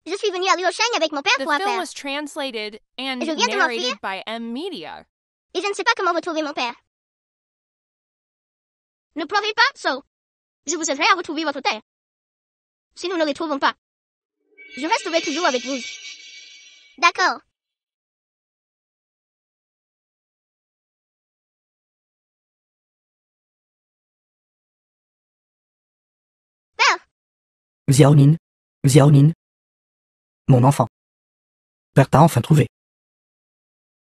Je suis venu à Liu Shen avec mon père The pour film affaire. was translated and Je viens de m'enfuir. narrated by M Media. Et je ne sais pas comment retrouver mon père. Ne pleurez pas, So. Je vous aiderai à retrouver votre terre. Si nous ne les trouvons pas, je resterai toujours avec vous. D'accord. Xiaonin, Xiaonin. Mon enfant. Père t'a enfin trouvé.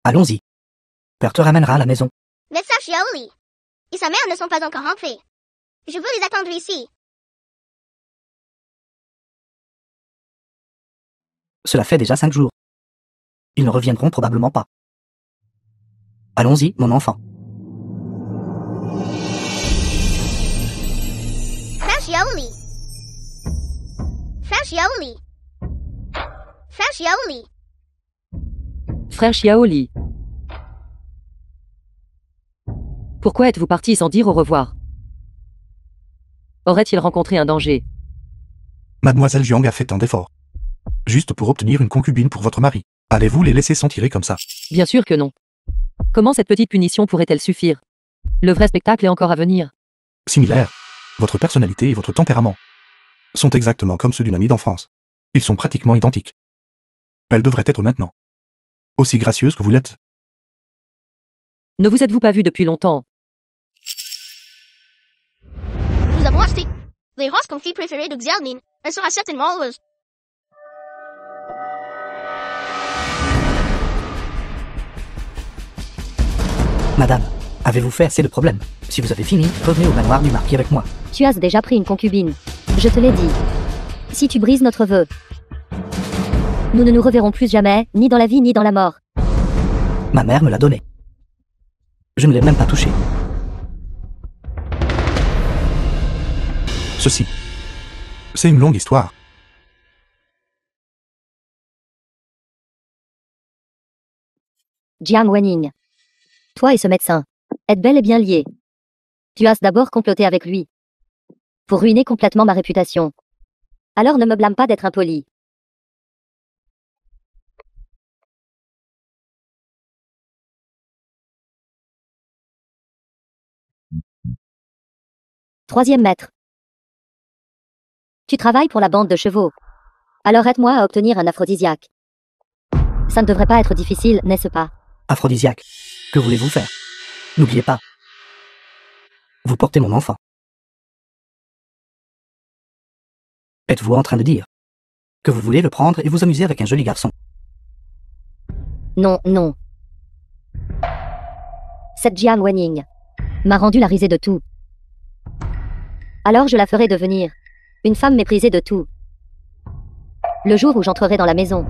Allons-y. Père te ramènera à la maison. Message Xiaoli. Et sa mère ne sont pas encore rentrés. Je veux les attendre ici. Cela fait déjà 5 jours. Ils ne reviendront probablement pas. Allons-y, mon enfant. Frère Xiaoli. Frère Xiaoli. Frère Xiaoli. Frère Xiaoli. Pourquoi êtes-vous parti sans dire au revoir? Aurait-il rencontré un danger? Mademoiselle Jiang a fait tant d'efforts. Juste pour obtenir une concubine pour votre mari. Allez-vous les laisser s'en tirer comme ça? Bien sûr que non. Comment cette petite punition pourrait-elle suffire? Le vrai spectacle est encore à venir. Similaire. Votre personnalité et votre tempérament sont exactement comme ceux d'une amie d'enfance. Ils sont pratiquement identiques. Elle devrait être maintenant aussi gracieuse que vous l'êtes. Ne vous êtes-vous pas vu depuis longtemps? Nous avons acheté les roses comme fille préférée de Xiaonin. Elle sera certainement heureuse. Madame, avez-vous fait assez de problèmes? Si vous avez fini, revenez au manoir du marquis avec moi. Tu as déjà pris une concubine. Je te l'ai dit. Si tu brises notre vœu, nous ne nous reverrons plus jamais, ni dans la vie ni dans la mort. Ma mère me l'a donné. Je ne l'ai même pas touché. Ceci. C'est une longue histoire. Jiang Wenning. Toi et ce médecin êtes bel et bien liés. Tu as d'abord comploté avec lui pour ruiner complètement ma réputation. Alors ne me blâme pas d'être impoli. Troisième maître. Tu travailles pour la bande de chevaux. Alors aide-moi à obtenir un aphrodisiaque. Ça ne devrait pas être difficile, n'est-ce pas? Aphrodisiaque. Que voulez-vous faire? N'oubliez pas. Vous portez mon enfant. Êtes-vous en train de dire que vous voulez le prendre et vous amuser avec un joli garçon? Non, non. Cette Jiang Wenying m'a rendu la risée de tout. Alors je la ferai devenir une femme méprisée de tout. Le jour où j'entrerai dans la maison,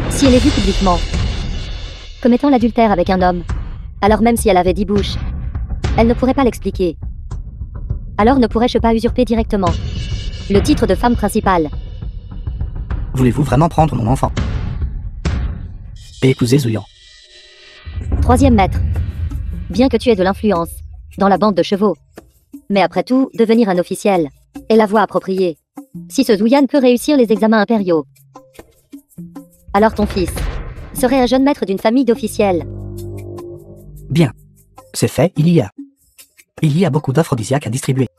si elle est vue publiquement commettant l'adultère avec un homme, alors même si elle avait 10 bouches, elle ne pourrait pas l'expliquer. Alors ne pourrais-je pas usurper directement le titre de femme principale? Voulez-vous vraiment prendre mon enfant et épouser Zuyan? Troisième maître. Bien que tu aies de l'influence dans la bande de chevaux, mais après tout, devenir un officiel est la voie appropriée. Si ce Zuyan peut réussir les examens impériaux, alors ton fils serait un jeune maître d'une famille d'officiels. Bien. C'est fait, il y a beaucoup d'aphrodisiaques à distribuer.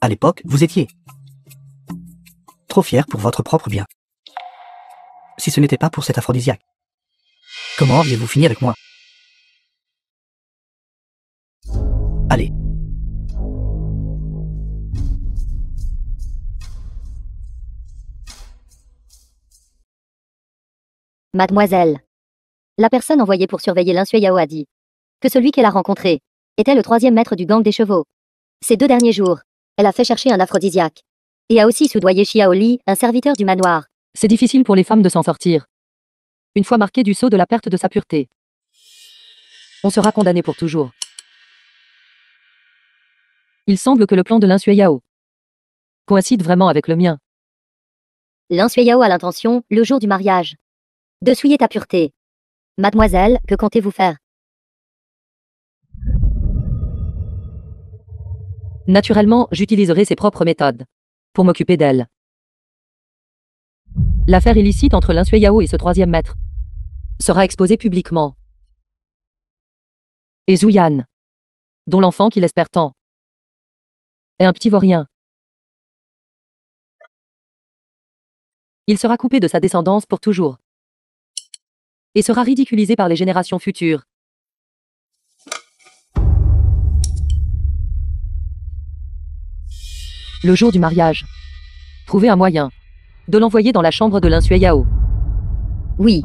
À l'époque, vous étiez trop fier pour votre propre bien. Si ce n'était pas pour cet aphrodisiaque, comment auriez-vous fini avec moi? Allez. Mademoiselle. La personne envoyée pour surveiller Lin Yao a dit que celui qu'elle a rencontré était le troisième maître du gang des chevaux. Ces 2 derniers jours, elle a fait chercher un aphrodisiaque et a aussi soudoyé Xiao Li, un serviteur du manoir. C'est difficile pour les femmes de s'en sortir. Une fois marquée du sceau de la perte de sa pureté, on sera condamné pour toujours. Il semble que le plan de Lin Yao coïncide vraiment avec le mien. Lin Yao a l'intention, le jour du mariage, de souiller ta pureté. Mademoiselle, que comptez-vous faire? Naturellement, j'utiliserai ses propres méthodes pour m'occuper d'elle. L'affaire illicite entre Lin Yao et ce troisième maître sera exposée publiquement. Et Zuyan, dont l'enfant qu'il espère tant, est un petit vaurien. Il sera coupé de sa descendance pour toujours et sera ridiculisé par les générations futures. Le jour du mariage, trouvez un moyen de l'envoyer dans la chambre de Lin Yao. Oui.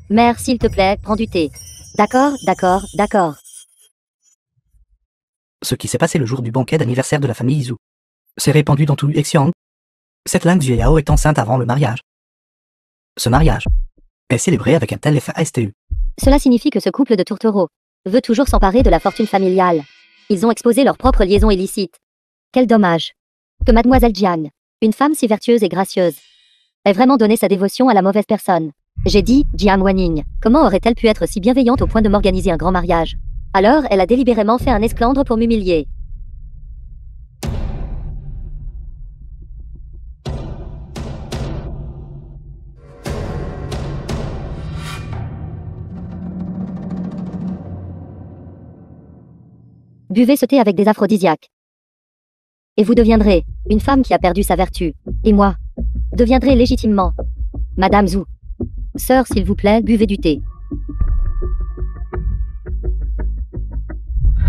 Mère, s'il te plaît, prends du thé. D'accord, d'accord, d'accord. Ce qui s'est passé le jour du banquet d'anniversaire de la famille Izu s'est répandu dans tout Xiang. Cette Lin Yao est enceinte avant le mariage. Ce mariage est célébré avec un tel FASTU. Cela signifie que ce couple de tourtereaux veut toujours s'emparer de la fortune familiale. Ils ont exposé leur propre liaison illicite. Quel dommage que Mademoiselle Jiang, une femme si vertueuse et gracieuse, ait vraiment donné sa dévotion à la mauvaise personne. J'ai dit, Jiang Wenying, comment aurait-elle pu être si bienveillante au point de m'organiser un grand mariage? Alors, elle a délibérément fait un esclandre pour m'humilier. Buvez ce thé avec des aphrodisiaques. Et vous deviendrez une femme qui a perdu sa vertu. Et moi, deviendrai légitimement Madame Zhu. Sœur, s'il vous plaît, buvez du thé.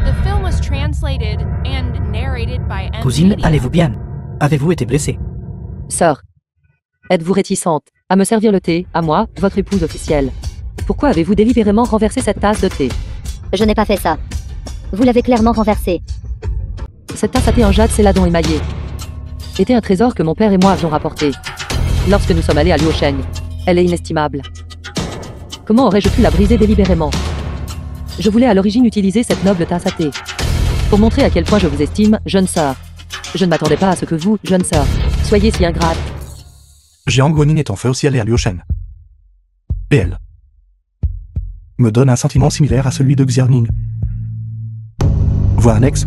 The film was translated and narrated by M. Cousine, Media. allez-vous bien? Avez-vous été blessée? Sœur, êtes-vous réticente à me servir le thé, à moi, votre épouse officielle? Pourquoi avez-vous délibérément renversé cette tasse de thé? Je n'ai pas fait ça. Vous l'avez clairement renversé. Cette tasse à thé en jade céladon émaillé était un trésor que mon père et moi avions rapporté lorsque nous sommes allés à Luosheng. Elle est inestimable. Comment aurais-je pu la briser délibérément? Je voulais à l'origine utiliser cette noble tasse à thé pour montrer à quel point je vous estime, jeune sœur. Je ne m'attendais pas à ce que vous, jeune sœur, Soyez si ingrate. Jiang Guoning est en feu au ciel et à Liu Shen. Et elle me donne un sentiment similaire à celui de Xiaoning. Voir annexe.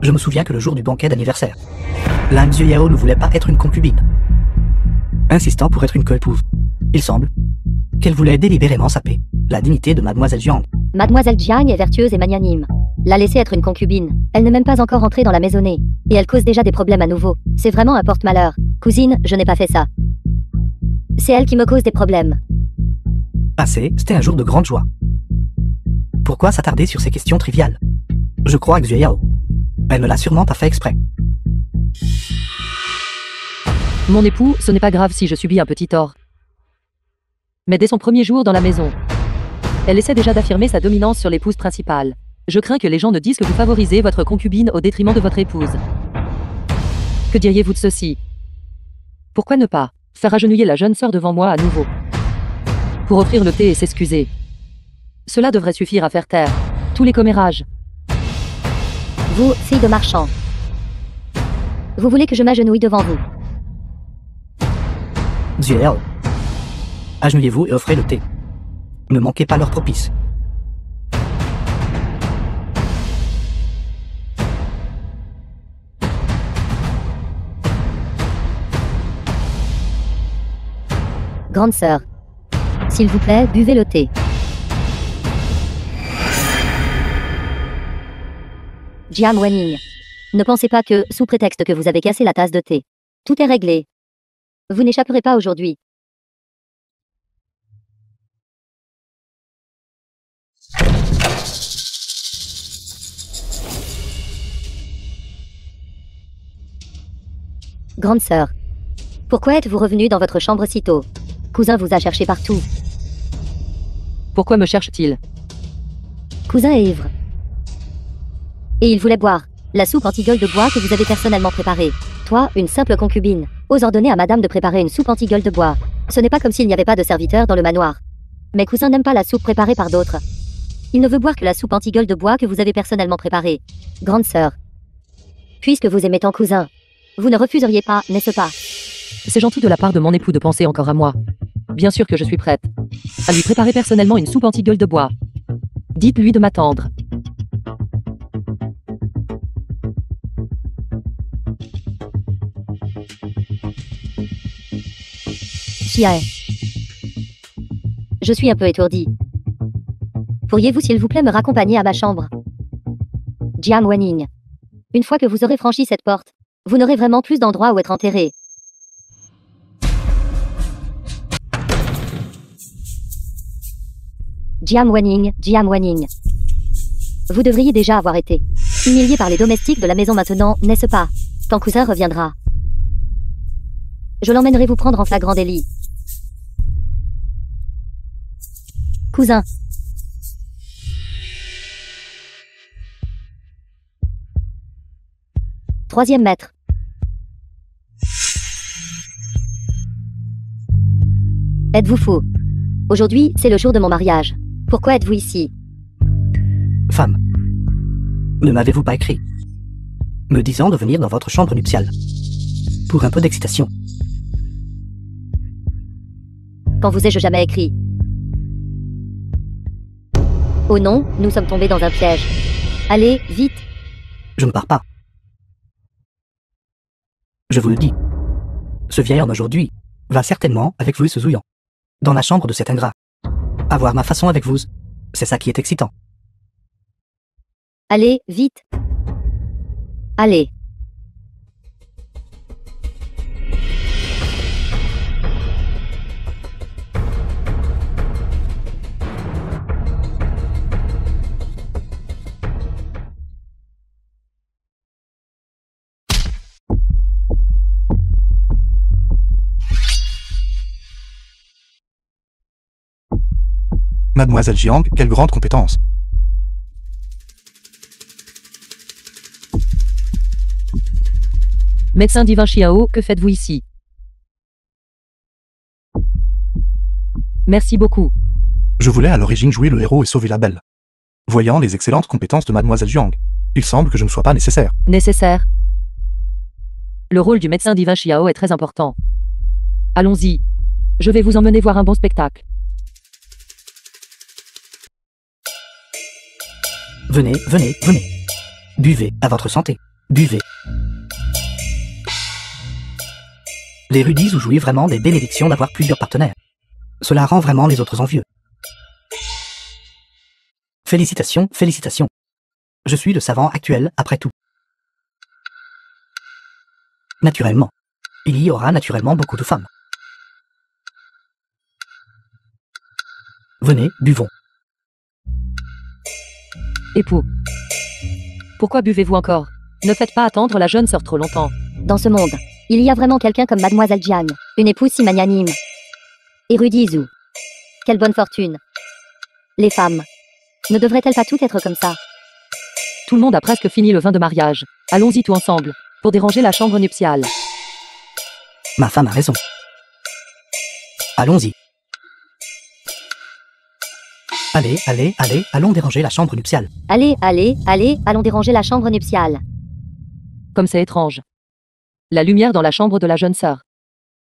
Je me souviens que le jour du banquet d'anniversaire, Ling Xiuyao ne voulait pas être une concubine, insistant pour être une co-épouse. Il semble qu'elle voulait délibérément saper la dignité de Mademoiselle Jiang. Mademoiselle Jiang est vertueuse et magnanime. La laisser être une concubine. Elle n'est même pas encore entrée dans la maisonnée. Et elle cause déjà des problèmes à nouveau. C'est vraiment un porte-malheur. Cousine, je n'ai pas fait ça. C'est elle qui me cause des problèmes. Assez, c'était un jour de grande joie. Pourquoi s'attarder sur ces questions triviales? Je crois à Xiuyao. Elle ne l'a sûrement pas fait exprès. Mon époux, ce n'est pas grave si je subis un petit tort. Mais dès son premier jour dans la maison, elle essaie déjà d'affirmer sa dominance sur l'épouse principale. Je crains que les gens ne disent que vous favorisez votre concubine au détriment de votre épouse. Que diriez-vous de ceci? Pourquoi ne pas faire agenouiller la jeune sœur devant moi à nouveau, pour offrir le thé et s'excuser? Cela devrait suffire à faire taire tous les commérages. Vous, fille de marchand. Vous voulez que je m'agenouille devant vous? Xiuyao. Agenouillez-vous et offrez le thé. Ne manquez pas leur propice. Grande sœur. S'il vous plaît, buvez le thé. Jiang Wening. Ne pensez pas que, sous prétexte que vous avez cassé la tasse de thé, tout est réglé. Vous n'échapperez pas aujourd'hui. Grande sœur. Pourquoi êtes-vous revenue dans votre chambre si tôt? Cousin vous a cherché partout. Pourquoi me cherche-t-il? Cousin est ivre. Et il voulait boire la soupe anti-gueule de bois que vous avez personnellement préparée. Toi, une simple concubine, ose ordonner à madame de préparer une soupe anti-gueule de bois. Ce n'est pas comme s'il n'y avait pas de serviteurs dans le manoir. Mais cousin n'aime pas la soupe préparée par d'autres. Il ne veut boire que la soupe anti-gueule de bois que vous avez personnellement préparée. Grande sœur. Puisque vous aimez tant cousin, vous ne refuseriez pas, n'est-ce pas? C'est gentil de la part de mon époux de penser encore à moi. Bien sûr que je suis prête à lui préparer personnellement une soupe anti-gueule de bois. Dites-lui de m'attendre. Chiae. Je suis un peu étourdie. Pourriez-vous s'il vous plaît me raccompagner à ma chambre? Jiang Wening. Une fois que vous aurez franchi cette porte, vous n'aurez vraiment plus d'endroit où être enterré. Jiang Wening, Jiang Wening. Vous devriez déjà avoir été humilié par les domestiques de la maison maintenant, n'est-ce pas? Quand cousin reviendra, je l'emmènerai vous prendre en flagrant délit. Cousin. Troisième maître. Êtes-vous fou? Aujourd'hui, c'est le jour de mon mariage. Pourquoi êtes-vous ici? Femme. Ne m'avez-vous pas écrit, me disant de venir dans votre chambre nuptiale, pour un peu d'excitation? Quand vous ai-je jamais écrit? Oh non, nous sommes tombés dans un piège. Allez, vite. Je ne pars pas. Je vous le dis. Ce vieil homme aujourd'hui va certainement avec vous ce zouillant dans la chambre de cet ingrat. Avoir ma façon avec vous, c'est ça qui est excitant. Allez, vite. Allez. Mademoiselle Jiang, quelle grande compétence. Médecin divin Xiao, que faites-vous ici? Merci beaucoup. Je voulais à l'origine jouer le héros et sauver la belle. Voyant les excellentes compétences de Mademoiselle Jiang, il semble que je ne sois pas nécessaire. Nécessaire. Le rôle du médecin divin Xiao est très important. Allons-y. Je vais vous emmener voir un bon spectacle. Venez, venez, venez. Buvez, à votre santé. Buvez. Les rudis ou jouissent vraiment des bénédictions d'avoir plusieurs partenaires. Cela rend vraiment les autres envieux. Félicitations, félicitations. Je suis le savant actuel, après tout. Naturellement. Il y aura naturellement beaucoup de femmes. Venez, buvons. Époux. Pourquoi buvez-vous encore? Ne faites pas attendre la jeune sœur trop longtemps. Dans ce monde, il y a vraiment quelqu'un comme Mademoiselle Jiang, une épouse si magnanime. Et Rudy Zhu. Quelle bonne fortune. Les femmes. Ne devraient-elles pas toutes être comme ça? Tout le monde a presque fini le vin de mariage. Allons-y tout ensemble, pour déranger la chambre nuptiale. Ma femme a raison. Allons-y. Allez, allez, allez, allons déranger la chambre nuptiale. Allez, allez, allez, allons déranger la chambre nuptiale. Comme c'est étrange. La lumière dans la chambre de la jeune sœur.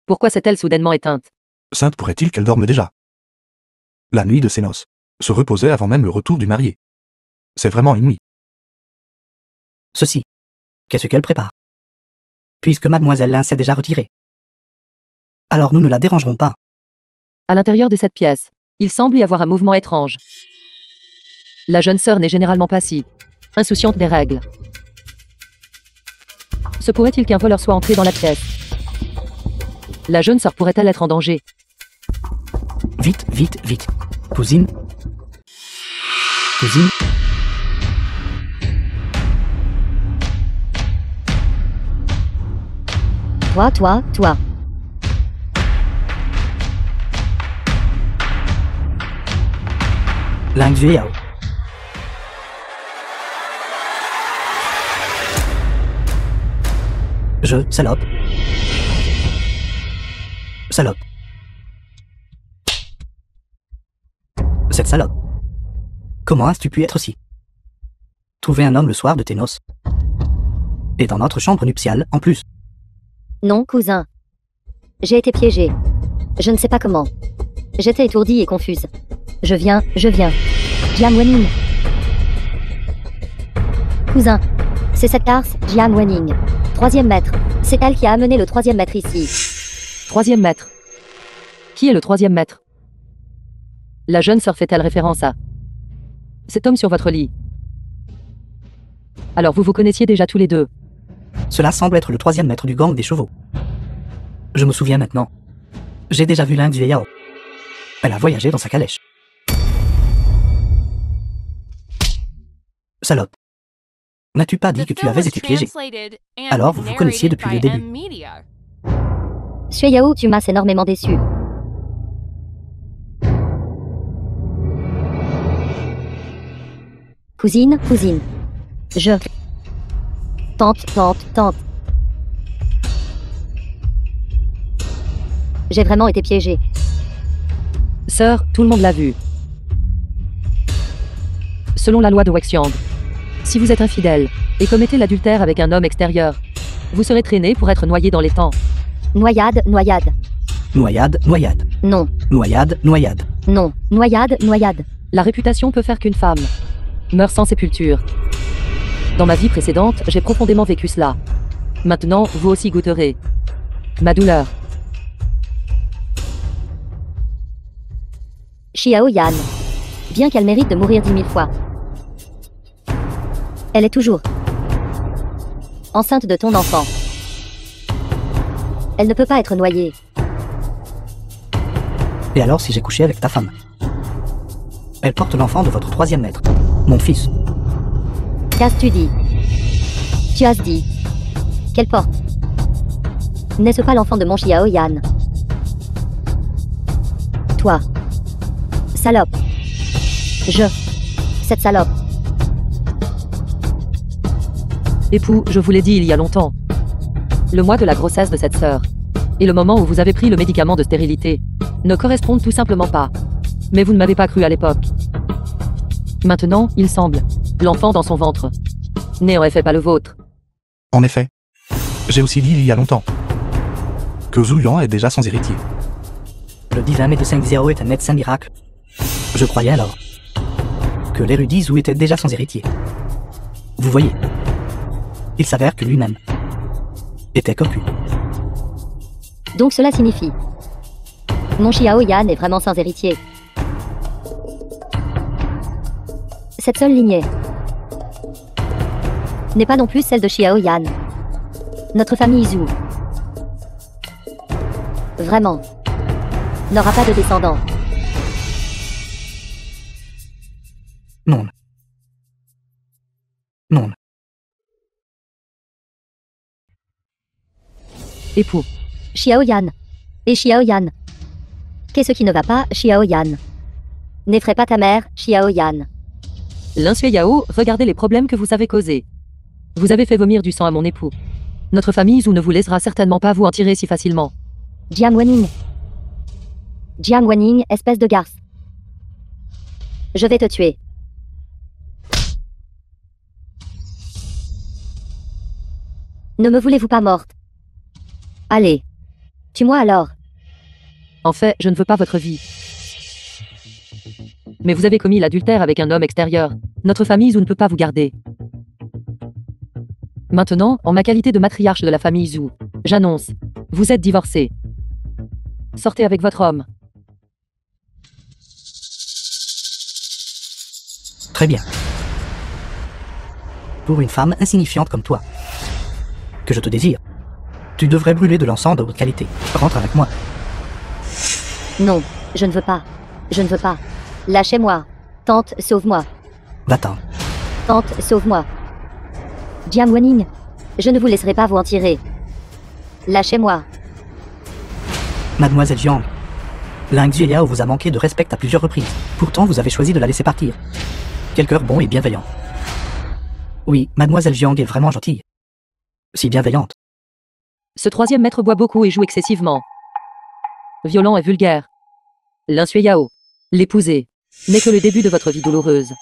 Pourquoi s'est-elle soudainement éteinte? Sainte pourrait-il qu'elle dorme déjà? La nuit de ses noces. Se reposer avant même le retour du marié. C'est vraiment une nuit. Ceci. Qu'est-ce qu'elle prépare? Puisque mademoiselle Lin s'est déjà retirée. Alors nous ne la dérangerons pas. À l'intérieur de cette pièce, il semble y avoir un mouvement étrange. La jeune sœur n'est généralement pas si insouciante des règles. Se pourrait-il qu'un voleur soit entré dans la pièce? La jeune sœur pourrait-elle être en danger? Vite, vite, vite. Cousine. Cousine. Toi. Lang Zhueyao. Salope. Salope. Cette salope. Comment as-tu pu être si? Trouver un homme le soir de tes noces. Et dans notre chambre nuptiale, en plus. Non, cousin. J'ai été piégée. Je ne sais pas comment. J'étais étourdie et confuse. Je viens. Jiang Wening. Cousin. C'est cette garce, Jiang Wening. 3e maître. C'est elle qui a amené le 3e maître ici. 3e maître. Qui est le 3e maître? La jeune sœur fait-elle référence à cet homme sur votre lit? Alors vous vous connaissiez déjà tous les deux? Cela semble être le 3e maître du gang des chevaux. Je me souviens maintenant. J'ai déjà vu Lang Zhueyao. Elle a voyagé dans sa calèche. Salope. N'as-tu pas dit que tu avais été piégé? Alors vous vous connaissiez depuis le début. Xueyao, tu m'as énormément déçu. Cousine. Je... Tante. J'ai vraiment été piégée. Sœur, tout le monde l'a vu. Selon la loi de Wexiang, si vous êtes infidèle et commettez l'adultère avec un homme extérieur, vous serez traîné pour être noyé dans les temps. Noyade. Noyade. Non. Noyade. Non. Noyade. La réputation peut faire qu'une femme meurt sans sépulture. Dans ma vie précédente, j'ai profondément vécu cela. Maintenant, vous aussi goûterez ma douleur. Xiao Yan. Bien qu'elle mérite de mourir 10 000 fois. Elle est toujours enceinte de ton enfant. Elle ne peut pas être noyée. Et alors si j'ai couché avec ta femme? Elle porte l'enfant de votre 3e maître, mon fils. Qu'as-tu dit? Tu as dit qu'elle porte. N'est-ce pas l'enfant de mon Xiao Yan? Toi. Salope. Cette salope. Époux, je vous l'ai dit il y a longtemps. Le mois de la grossesse de cette sœur et le moment où vous avez pris le médicament de stérilité ne correspondent tout simplement pas. Mais vous ne m'avez pas cru à l'époque. Maintenant, il semble, l'enfant dans son ventre n'est en effet pas le vôtre. En effet. J'ai aussi dit il y a longtemps que Zhu Yuan est déjà sans héritier. Le divin médecin Xiao est un médecin miracle. Je croyais alors que l'érudit Zhu était déjà sans héritier. Vous voyez, il s'avère que lui-même était cocu. Donc cela signifie. Mon Xiao Yan est vraiment sans héritier. Cette seule lignée n'est pas non plus celle de Xiao Yan. Notre famille Zhu. Vraiment. N'aura pas de descendants. Non. Non. Époux. Xiao Yan. Et Xiao Yan. Qu'est-ce qui ne va pas, Xiao Yan? N'effraie pas ta mère, Xiao Yan. Lin Yao, regardez les problèmes que vous avez causés. Vous avez fait vomir du sang à mon époux. Notre famille Zhu ne vous laissera certainement pas vous en tirer si facilement. Jiang Wenning. Jiang Wenning, espèce de garce. Je vais te tuer. Ne me voulez-vous pas morte? Allez. Tue-moi alors. En fait, je ne veux pas votre vie. Mais vous avez commis l'adultère avec un homme extérieur. Notre famille Zhu ne peut pas vous garder. Maintenant, en ma qualité de matriarche de la famille Zhu, j'annonce, vous êtes divorcés. Sortez avec votre homme. Très bien. Pour une femme insignifiante comme toi, que je te désire, tu devrais brûler de l'encens de haute qualité. Rentre avec moi. Non, je ne veux pas. Je ne veux pas. Lâchez-moi. Tante, sauve-moi. Va-t'en. Tante, sauve-moi. Jiang Wenning, je ne vous laisserai pas vous en tirer. Lâchez-moi. Mademoiselle Jiang, Ling Xiao vous a manqué de respect à plusieurs reprises. Pourtant, vous avez choisi de la laisser partir. Quel cœur bon et bienveillant. Oui, Mademoiselle Jiang est vraiment gentille. Si bienveillante. Ce troisième maître boit beaucoup et joue excessivement. Violent et vulgaire. Lin Yao, l'épouser, n'est que le début de votre vie douloureuse.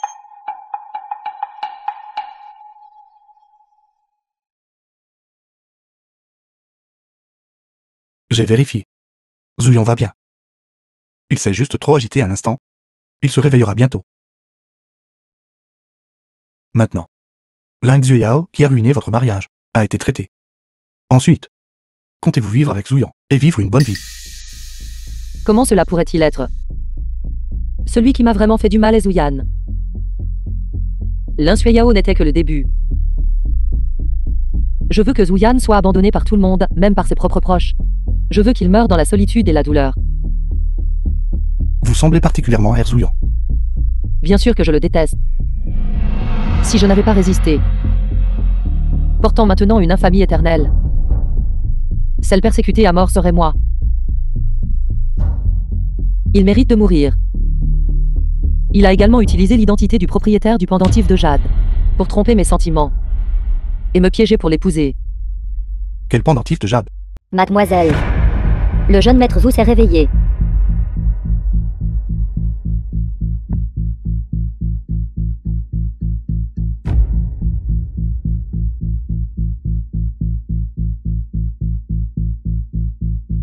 J'ai vérifié. Zhu Yuan va bien. Il s'est juste trop agité un instant. Il se réveillera bientôt. Maintenant, Ling Xiao, qui a ruiné votre mariage, a été traité. Ensuite, comptez-vous vivre avec Zhu Yuan et vivre une bonne vie? Comment cela pourrait-il être? Celui qui m'a vraiment fait du mal est Zhu Yan. Lin Yao n'était que le début. Je veux que Zhu Yan soit abandonné par tout le monde, même par ses propres proches. Je veux qu'il meure dans la solitude et la douleur. Vous semblez particulièrement Zhu Yuan. Bien sûr que je le déteste. Si je n'avais pas résisté, portant maintenant une infamie éternelle, celle persécutée à mort serait moi. Il mérite de mourir. Il a également utilisé l'identité du propriétaire du pendentif de Jade pour tromper mes sentiments et me piéger pour l'épouser. Quel pendentif de Jade? Mademoiselle. Le jeune maître vous s'est réveillé.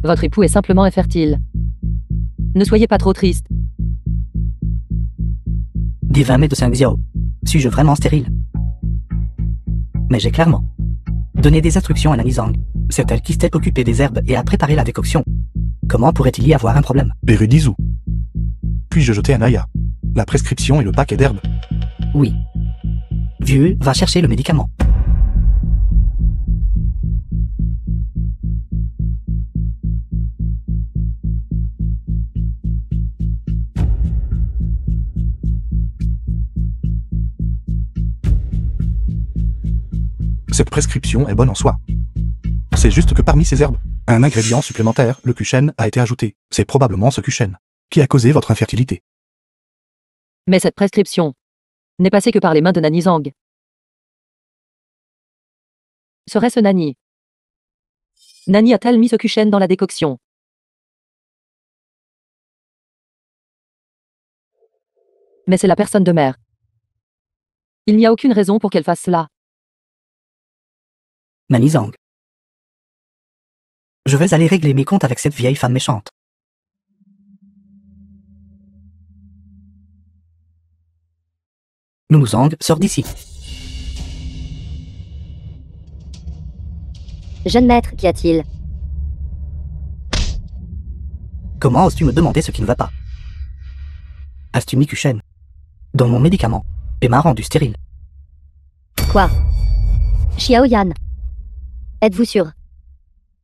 Votre époux est simplement infertile. Ne soyez pas trop triste. Divin médecin Xiao, suis-je vraiment stérile? Mais j'ai clairement donné des instructions à Nani Zhang. C'est elle qui s'était occupée des herbes et a préparé la décoction. Comment pourrait-il y avoir un problème? Érudit Zhu. Puis-je jeter un œil à la prescription et le paquet d'herbes? Oui. Vieux, va chercher le médicament. Cette prescription est bonne en soi. C'est juste que parmi ces herbes, un ingrédient supplémentaire, le kuchen, a été ajouté. C'est probablement ce kuchen qui a causé votre infertilité. Mais cette prescription n'est passée que par les mains de Nani Zhang. Serait-ce Nani? Nani a-t-elle mis ce kuchen dans la décoction? Mais c'est la personne de mère. Il n'y a aucune raison pour qu'elle fasse cela. Nani Zhang. Je vais aller régler mes comptes avec cette vieille femme méchante. Nounuzang, sors d'ici. Jeune maître, qu'y a-t-il? Comment oses-tu me demander ce qui ne va pas? Astumi Kuchen, dont mon médicament, et m'a rendu stérile. Quoi? Xiaoyan. Êtes-vous sûr?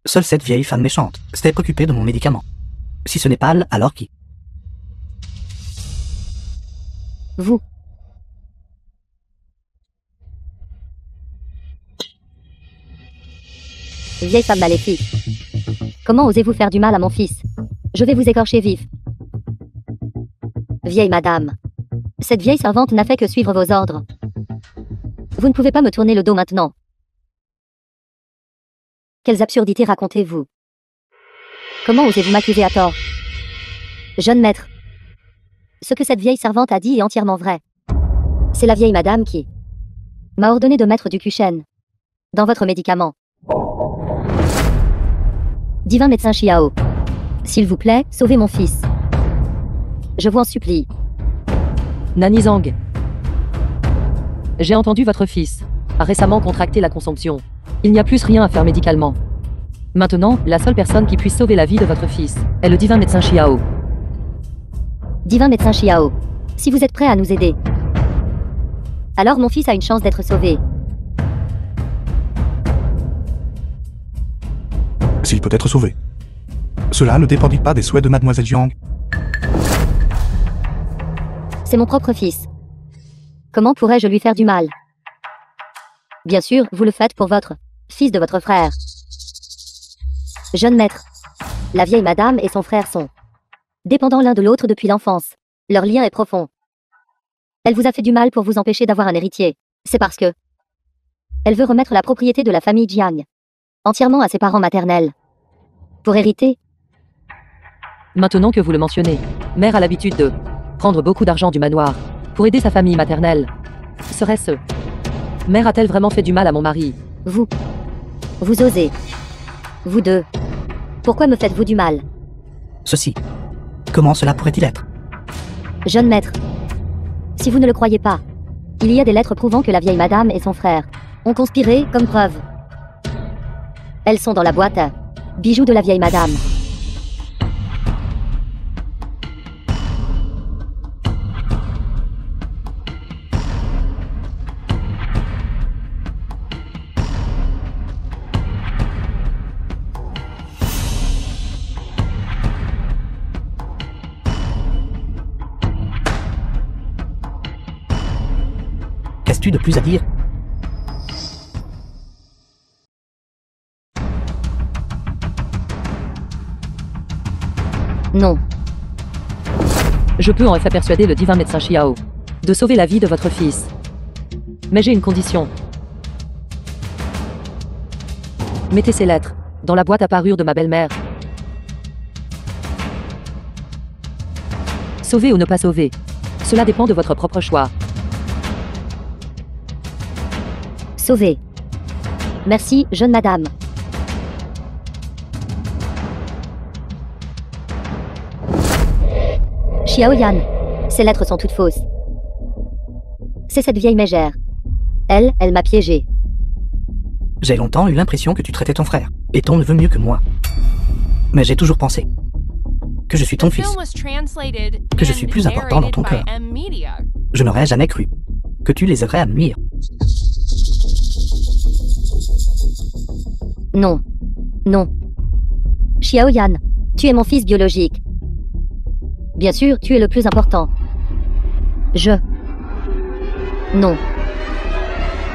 Seule cette vieille femme méchante s'était préoccupée de mon médicament. Si ce n'est pas elle, alors qui? Vous. Vieille femme maléfique. Comment osez-vous faire du mal à mon fils? Je vais vous écorcher vif. Vieille madame. Cette vieille servante n'a fait que suivre vos ordres. Vous ne pouvez pas me tourner le dos maintenant. Quelles absurdités racontez-vous? Comment osez-vous m'accuser à tort? Jeune maître. Ce que cette vieille servante a dit est entièrement vrai. C'est la vieille madame qui m'a ordonné de mettre du Kuchen dans votre médicament. Divin médecin Xiao. S'il vous plaît, sauvez mon fils. Je vous en supplie. Nanizang. J'ai entendu votre fils a récemment contracté la consomption. Il n'y a plus rien à faire médicalement. Maintenant, la seule personne qui puisse sauver la vie de votre fils est le divin médecin Xiao. Divin médecin Xiao. Si vous êtes prêt à nous aider, alors mon fils a une chance d'être sauvé. S'il peut être sauvé. Cela ne dépendit pas des souhaits de Mademoiselle Jiang. C'est mon propre fils. Comment pourrais-je lui faire du mal? Bien sûr, vous le faites pour votre fils de votre frère. Jeune maître. La vieille madame et son frère sont dépendants l'un de l'autre depuis l'enfance. Leur lien est profond. Elle vous a fait du mal pour vous empêcher d'avoir un héritier. C'est parce que elle veut remettre la propriété de la famille Jiang entièrement à ses parents maternels. Pour hériter. Maintenant que vous le mentionnez, Mère a l'habitude de prendre beaucoup d'argent du manoir pour aider sa famille maternelle. Serait-ce Mère a-t-elle vraiment fait du mal à mon mari? Vous osez. Vous deux. Pourquoi me faites-vous du mal? Ceci. Comment cela pourrait-il être? Jeune maître. Si vous ne le croyez pas, il y a des lettres prouvant que la vieille madame et son frère ont conspiré comme preuve. Elles sont dans la boîte à bijoux de la vieille madame. Qu'as-tu de plus à dire? Non. Je peux en effet persuader le divin médecin Xiao de sauver la vie de votre fils. Mais j'ai une condition. Mettez ces lettres dans la boîte à parure de ma belle-mère. Sauver ou ne pas sauver, cela dépend de votre propre choix. Sauvé. Merci, jeune madame. Xiaoyan. Ces lettres sont toutes fausses. C'est cette vieille mégère. Elle m'a piégé. J'ai longtemps eu l'impression que tu traitais ton frère et ton neveu mieux que moi. Mais j'ai toujours pensé que je suis ton fils, que je suis plus important dans ton cœur. Je n'aurais jamais cru que tu les aurais à nuire. Non. Non. Xiaoyan, tu es mon fils biologique. Bien sûr, tu es le plus important. Non.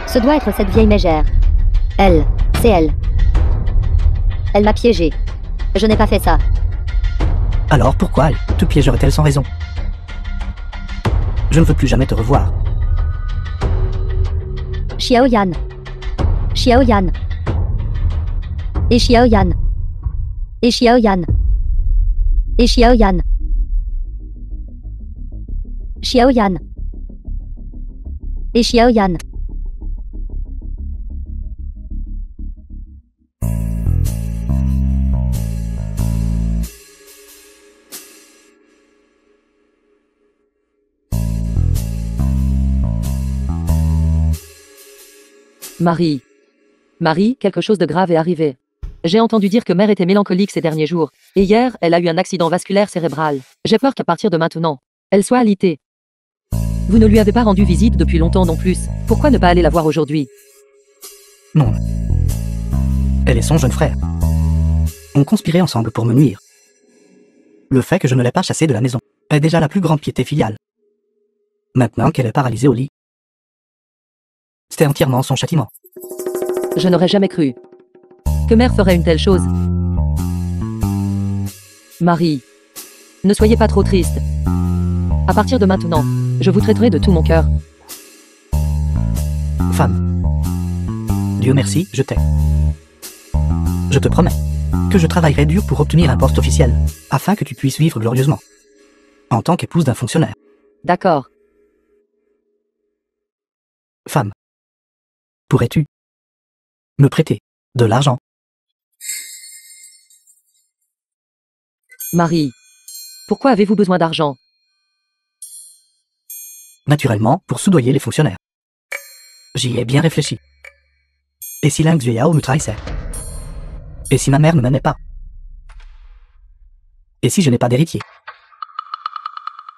Ce doit être cette vieille mégère. Elle, c'est elle. Elle m'a piégé. Je n'ai pas fait ça. Alors pourquoi elle te piégerait-elle sans raison? Je ne veux plus jamais te revoir. Xiaoyan. Xiaoyan. Et Xiaoyan. Et Xiaoyan. Et Xiaoyan. Xiaoyan. Et Xiaoyan. Marie. Marie, quelque chose de grave est arrivé. J'ai entendu dire que mère était mélancolique ces derniers jours. Et hier, elle a eu un accident vasculaire cérébral. J'ai peur qu'à partir de maintenant, elle soit alitée. Vous ne lui avez pas rendu visite depuis longtemps non plus. Pourquoi ne pas aller la voir aujourd'hui? Non. Elle et son jeune frère ont conspiré ensemble pour me nuire. Le fait que je ne l'ai pas chassée de la maison est déjà la plus grande piété filiale. Maintenant qu'elle est paralysée au lit, c'était entièrement son châtiment. Je n'aurais jamais cru que mère ferait une telle chose. Marie, ne soyez pas trop triste. À partir de maintenant, je vous traiterai de tout mon cœur. Femme, Dieu merci, je t'aime. Je te promets que je travaillerai dur pour obtenir un poste officiel, afin que tu puisses vivre glorieusement, en tant qu'épouse d'un fonctionnaire. D'accord. Femme, pourrais-tu me prêter de l'argent? Marie, pourquoi avez-vous besoin d'argent? Naturellement, pour soudoyer les fonctionnaires. J'y ai bien réfléchi. Et si Lynx Viao me trahissait? Et si ma mère ne m'aimait pas? Et si je n'ai pas d'héritier?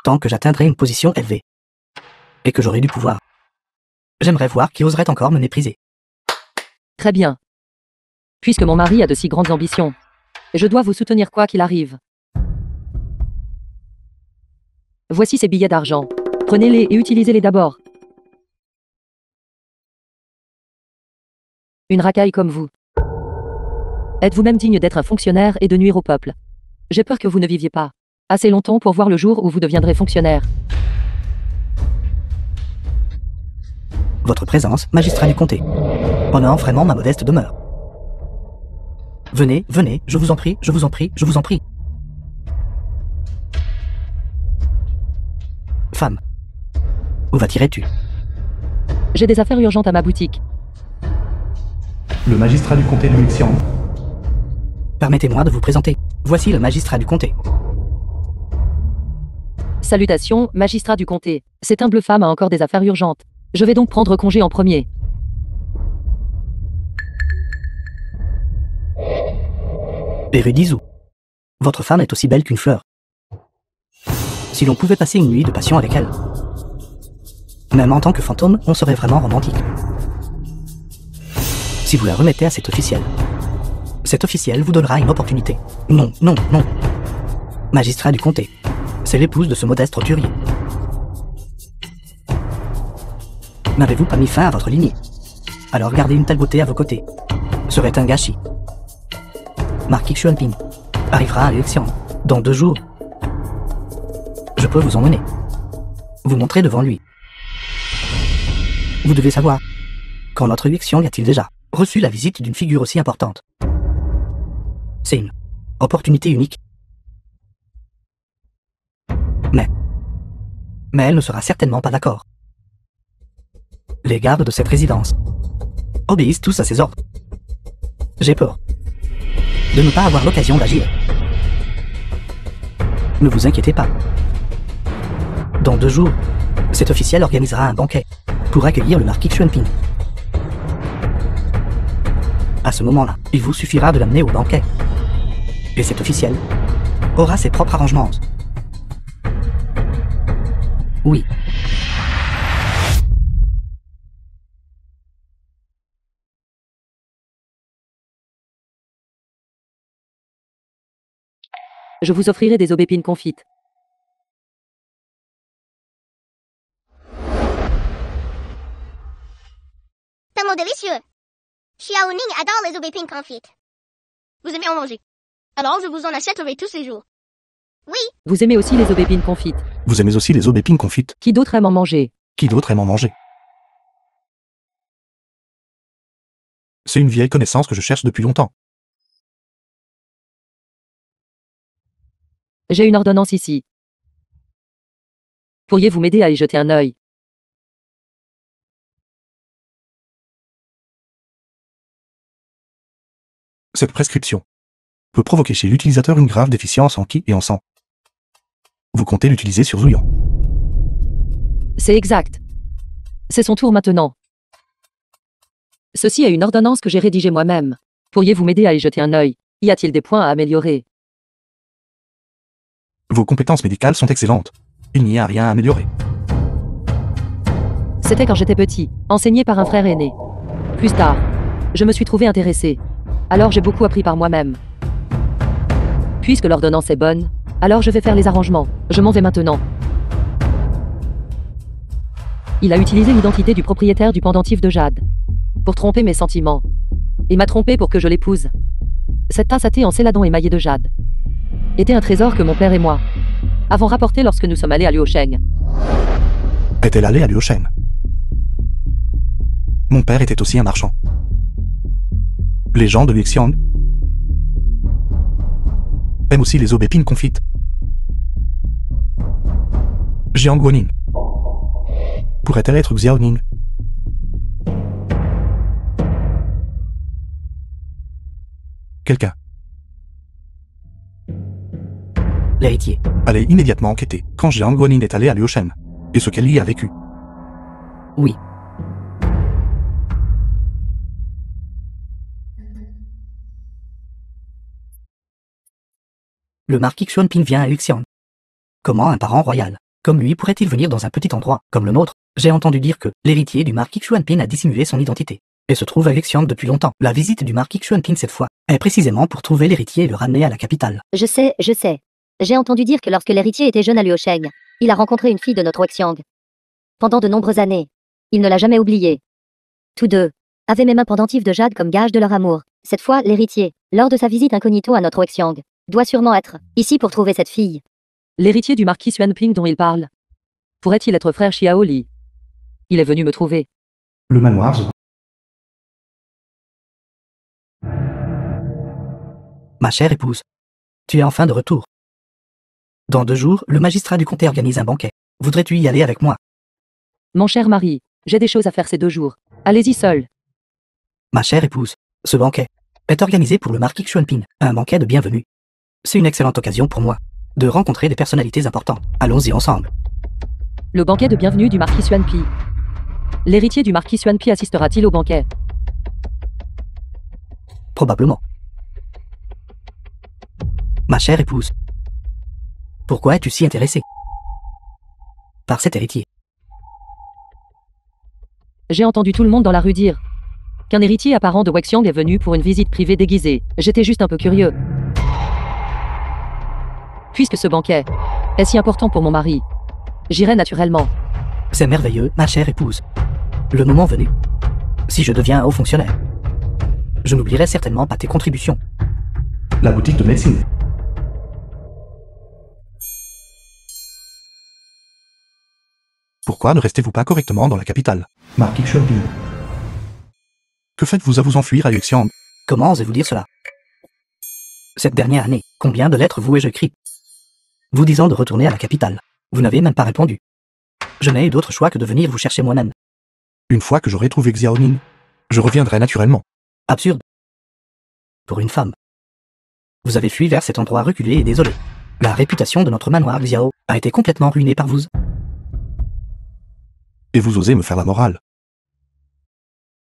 Tant que j'atteindrai une position élevée, et que j'aurai du pouvoir, j'aimerais voir qui oserait encore me mépriser. Très bien. Puisque mon mari a de si grandes ambitions, je dois vous soutenir quoi qu'il arrive. Voici ces billets d'argent. Prenez-les et utilisez-les d'abord. Une racaille comme vous. Êtes-vous même digne d'être un fonctionnaire et de nuire au peuple? J'ai peur que vous ne viviez pas assez longtemps pour voir le jour où vous deviendrez fonctionnaire. Votre présence, magistrat du comté, honore vraiment ma modeste demeure. Venez, venez, je vous en prie, je vous en prie, je vous en prie. Femme, où vas-tu? J'ai des affaires urgentes à ma boutique. Le magistrat du comté de Luxian. Permettez-moi de vous présenter. Voici le magistrat du comté. Salutations, magistrat du comté. Cette humble femme a encore des affaires urgentes. Je vais donc prendre congé en premier. Erudizou, votre femme est aussi belle qu'une fleur. Si l'on pouvait passer une nuit de passion avec elle, même en tant que fantôme, on serait vraiment romantique. Si vous la remettez à cet officiel vous donnera une opportunité. Non, non, non. Magistrat du comté, c'est l'épouse de ce modeste roturier. N'avez-vous pas mis fin à votre lignée? Alors garder une telle beauté à vos côtés serait un gâchis. Marquis Xuanping arrivera à l'élection dans 2 jours. Je peux vous emmener, vous montrer devant lui. Vous devez savoir, quand notre élection a-t-il déjà reçu la visite d'une figure aussi importante? C'est une opportunité unique. Mais elle ne sera certainement pas d'accord. Les gardes de cette résidence obéissent tous à ses ordres. J'ai peur de ne pas avoir l'occasion d'agir. Ne vous inquiétez pas. Dans 2 jours, cet officiel organisera un banquet pour accueillir le marquis Xuanping. À ce moment-là, il vous suffira de l'amener au banquet. Et cet officiel aura ses propres arrangements. Oui. Je vous offrirai des aubépines confites. Tellement délicieux. Xiao Ning adore les aubépines confites. Vous aimez en manger. Alors je vous en achèterai tous les jours. Oui, Vous aimez aussi les aubépines confites. Vous aimez aussi les aubépines confites. Qui d'autre aime en manger? Qui d'autre aime en manger? C'est une vieille connaissance que je cherche depuis longtemps. J'ai une ordonnance ici. Pourriez-vous m'aider à y jeter un œil? Cette prescription peut provoquer chez l'utilisateur une grave déficience en qi et en sang. Vous comptez l'utiliser sur Zouyan. C'est exact. C'est son tour maintenant. Ceci est une ordonnance que j'ai rédigée moi-même. Pourriez-vous m'aider à y jeter un œil? Y a-t-il des points à améliorer? Vos compétences médicales sont excellentes. Il n'y a rien à améliorer. C'était quand j'étais petit, enseigné par un frère aîné. Plus tard, je me suis trouvé intéressé. Alors j'ai beaucoup appris par moi-même. Puisque l'ordonnance est bonne, alors je vais faire les arrangements. Je m'en vais maintenant. Il a utilisé l'identité du propriétaire du pendentif de jade pour tromper mes sentiments. Il m'a trompé pour que je l'épouse. Cette tasse à thé en céladon émaillé de jade était un trésor que mon père et moi avons rapporté lorsque nous sommes allés à Luosheng. Est-elle allée à Liusheng? Mon père était aussi un marchand. Les gens de Lixiang aiment aussi les aubépines confites. Jiang Guoning. Pourrait-elle être Xiaoning? Quelqu'un. L'héritier. Allez immédiatement enquêter quand Jiang Guoning est allée à Liusheng et ce qu'elle y a vécu. Oui. Le marquis Xuanping vient à Lixiang. Comment un parent royal, comme lui, pourrait-il venir dans un petit endroit, comme le nôtre? J'ai entendu dire que l'héritier du marquis Xuanping a dissimulé son identité, et se trouve à Lixiang depuis longtemps. La visite du marquis Xuanping cette fois est précisément pour trouver l'héritier et le ramener à la capitale. Je sais. J'ai entendu dire que lorsque l'héritier était jeune à Luosheng, il a rencontré une fille de notre Wexiang. Pendant de nombreuses années. Il ne l'a jamais oubliée. Tous deux avaient même un pendentif de jade comme gage de leur amour. Cette fois, l'héritier, lors de sa visite incognito à notre Wexiang, doit sûrement être ici pour trouver cette fille. L'héritier du marquis Xuanping dont il parle pourrait-il être frère Xiao Li? Il est venu me trouver. Le manoir Zhou. Ma chère épouse, tu es enfin de retour. Dans 2 jours, le magistrat du comté organise un banquet. Voudrais-tu y aller avec moi? Mon cher mari, j'ai des choses à faire ces 2 jours. Allez-y seul. Ma chère épouse, ce banquet est organisé pour le marquis Xuanping, un banquet de bienvenue. C'est une excellente occasion pour moi de rencontrer des personnalités importantes. Allons-y ensemble. Le banquet de bienvenue du marquis Xuanpi. L'héritier du marquis Xuanpi assistera-t-il au banquet? Probablement. Ma chère épouse, pourquoi es-tu si intéressée par cet héritier? J'ai entendu tout le monde dans la rue dire qu'un héritier apparent de Wexiang est venu pour une visite privée déguisée. J'étais juste un peu curieux. Puisque ce banquet est si important pour mon mari, j'irai naturellement. C'est merveilleux, ma chère épouse. Le moment venu, si je deviens un haut fonctionnaire, je n'oublierai certainement pas tes contributions. La boutique de médecine. Pourquoi ne restez-vous pas correctement dans la capitale? Marquis Xuanping. Que faites-vous à vous enfuir à Lixiang? Comment osez-vous dire cela? Cette dernière année, combien de lettres vous ai-je écrites, vous disant de retourner à la capitale? Vous n'avez même pas répondu. Je n'ai eu d'autre choix que de venir vous chercher moi-même. Une fois que j'aurai trouvé Xiaoning, je reviendrai naturellement. Absurde. Pour une femme. Vous avez fui vers cet endroit reculé et désolé. La réputation de notre manoir Xiao a été complètement ruinée par vous. Et vous osez me faire la morale.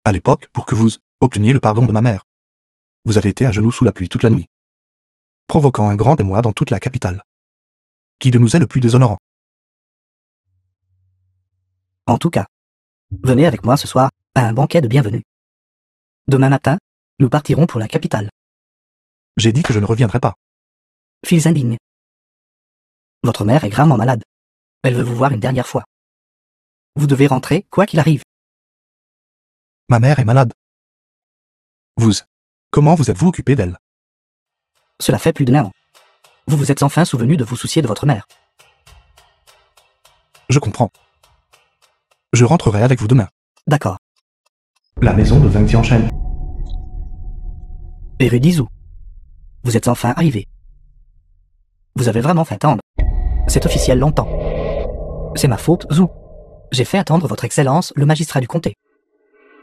À l'époque, pour que vous obteniez le pardon de ma mère, vous avez été à genoux sous la pluie toute la nuit, provoquant un grand émoi dans toute la capitale. Qui de nous est le plus déshonorant? En tout cas, venez avec moi ce soir à un banquet de bienvenue. Demain matin, nous partirons pour la capitale. J'ai dit que je ne reviendrai pas. Fils indignes. Votre mère est gravement malade. Elle veut vous voir une dernière fois. Vous devez rentrer, quoi qu'il arrive. Ma mère est malade. Comment vous êtes-vous occupé d'elle? Cela fait plus d'1 an. Vous vous êtes enfin souvenu de vous soucier de votre mère. Je comprends. Je rentrerai avec vous demain. D'accord. La maison de Wang Tianshen. Et rue d'Izou. Vous êtes enfin arrivé. Vous avez vraiment fait attendre. C'est officiel longtemps. C'est ma faute, Zhu. J'ai fait attendre votre excellence, le magistrat du comté.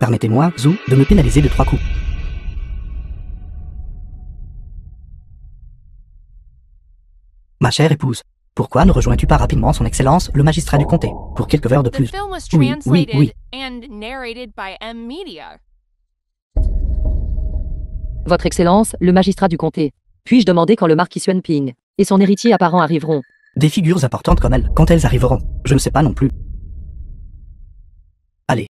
Permettez-moi, Zhu, de me pénaliser de 3 coups. Ma chère épouse, pourquoi ne rejoins-tu pas rapidement son excellence, le magistrat du comté, pour quelques heures de The plus? film was Oui, translated oui. and narrated by M Media. Votre Excellence, le magistrat du comté. Puis-je demander quand le marquis Xuan Ping et son héritier apparent arriveront? Des figures importantes comme elles, quand elles arriveront, je ne sais pas non plus. Allez.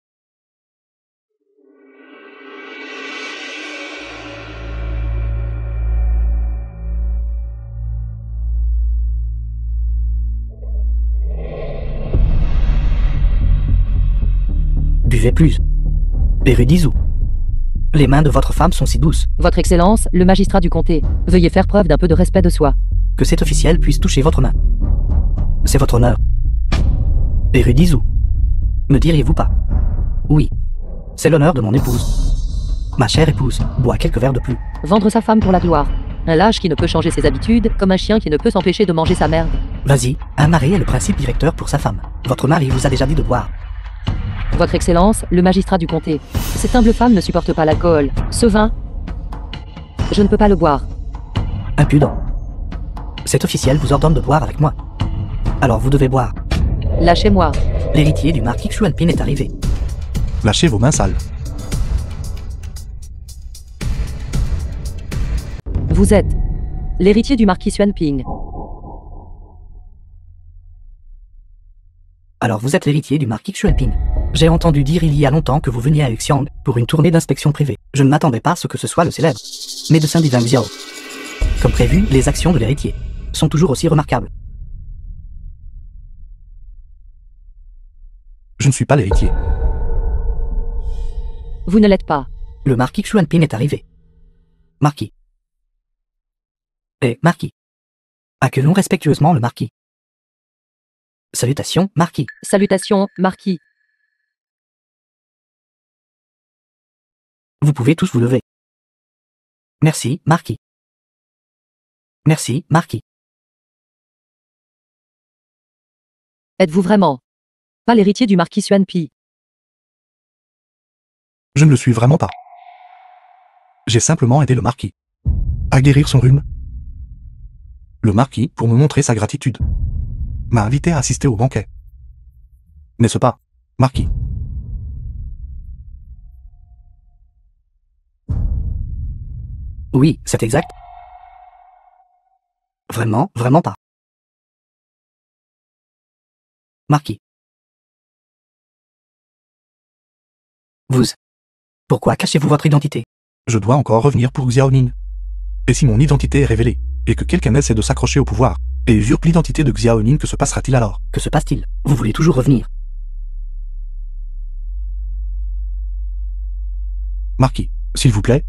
Buvez plus. Érudisou. Les mains de votre femme sont si douces, Votre Excellence, le magistrat du comté. Veuillez faire preuve d'un peu de respect de soi. que cet officiel puisse toucher votre main. C'est votre honneur. Érudisou. Ne diriez-vous pas? Oui. C'est l'honneur de mon épouse. Ma chère épouse, bois quelques verres de plus. Vendre sa femme pour la gloire. Un lâche qui ne peut changer ses habitudes, comme un chien qui ne peut s'empêcher de manger sa merde. Vas-y, un mari est le principe directeur pour sa femme. Votre mari vous a déjà dit de boire. Votre Excellence, le magistrat du comté. Cette humble femme ne supporte pas l'alcool. Ce vin, je ne peux pas le boire. Impudent. Cet officiel vous ordonne de boire avec moi. Alors vous devez boire. Lâchez-moi. L'héritier du marquis Xuanpin est arrivé. Lâchez vos mains sales. Vous êtes l'héritier du marquis Xuan Ping. Alors vous êtes l'héritier du marquis Xuanpin. J'ai entendu dire il y a longtemps que vous veniez à Xiang pour une tournée d'inspection privée. Je ne m'attendais pas à ce que ce soit le célèbre médecin divin Xiao. Comme prévu, les actions de l'héritier sont toujours aussi remarquables. Je ne suis pas l'héritier. Vous ne l'êtes pas. Le marquis Xuanpin est arrivé. Marquis. Et marquis. Accueillons respectueusement le marquis. Salutations, marquis. Salutations, marquis. Vous pouvez tous vous lever. Merci, marquis. Merci, marquis. Êtes-vous vraiment pas l'héritier du marquis Xuan Pi? Je ne le suis vraiment pas. J'ai simplement aidé le marquis à guérir son rhume. Le marquis, pour me montrer sa gratitude, m'a invité à assister au banquet. N'est-ce pas, marquis? Oui, c'est exact. Vraiment, vraiment pas. Marquis. Vous. Pourquoi cachez-vous votre identité? Je dois encore revenir pour Xiaoning. Et si mon identité est révélée, et que quelqu'un essaie de s'accrocher au pouvoir, et usurpe l'identité de Xiaoning, que se passera-t-il alors? Que se passe-t-il? Vous voulez toujours revenir? Marquis, s'il vous plaît.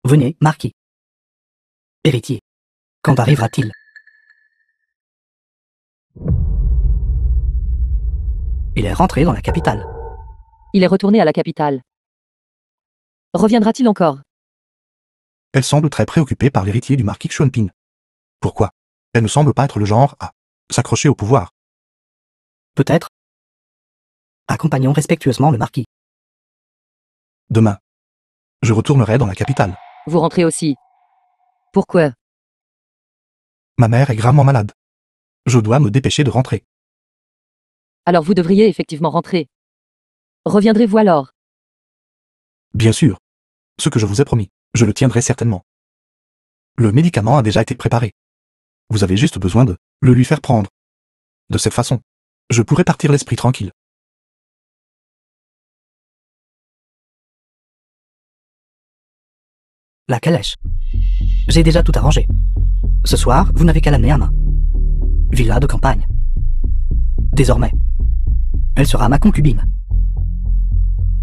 Venez, marquis. Héritier. Quand arrivera-t-il? Il est rentré dans la capitale. Il est retourné à la capitale. Reviendra-t-il encore? Elle semble très préoccupée par l'héritier du marquis Xuanping. Pourquoi? Elle ne semble pas être le genre à s'accrocher au pouvoir. Peut-être. Accompagnons respectueusement le marquis. Demain, je retournerai dans la capitale. Vous rentrez aussi. Pourquoi? Ma mère est gravement malade. Je dois me dépêcher de rentrer. Alors vous devriez effectivement rentrer. Reviendrez-vous alors? Bien sûr. Ce que je vous ai promis, je le tiendrai certainement. Le médicament a déjà été préparé. Vous avez juste besoin de le lui faire prendre. De cette façon, je pourrai partir l'esprit tranquille. La calèche. J'ai déjà tout arrangé. Ce soir, vous n'avez qu'à l'amener à main. Villa de campagne. Désormais, elle sera ma concubine.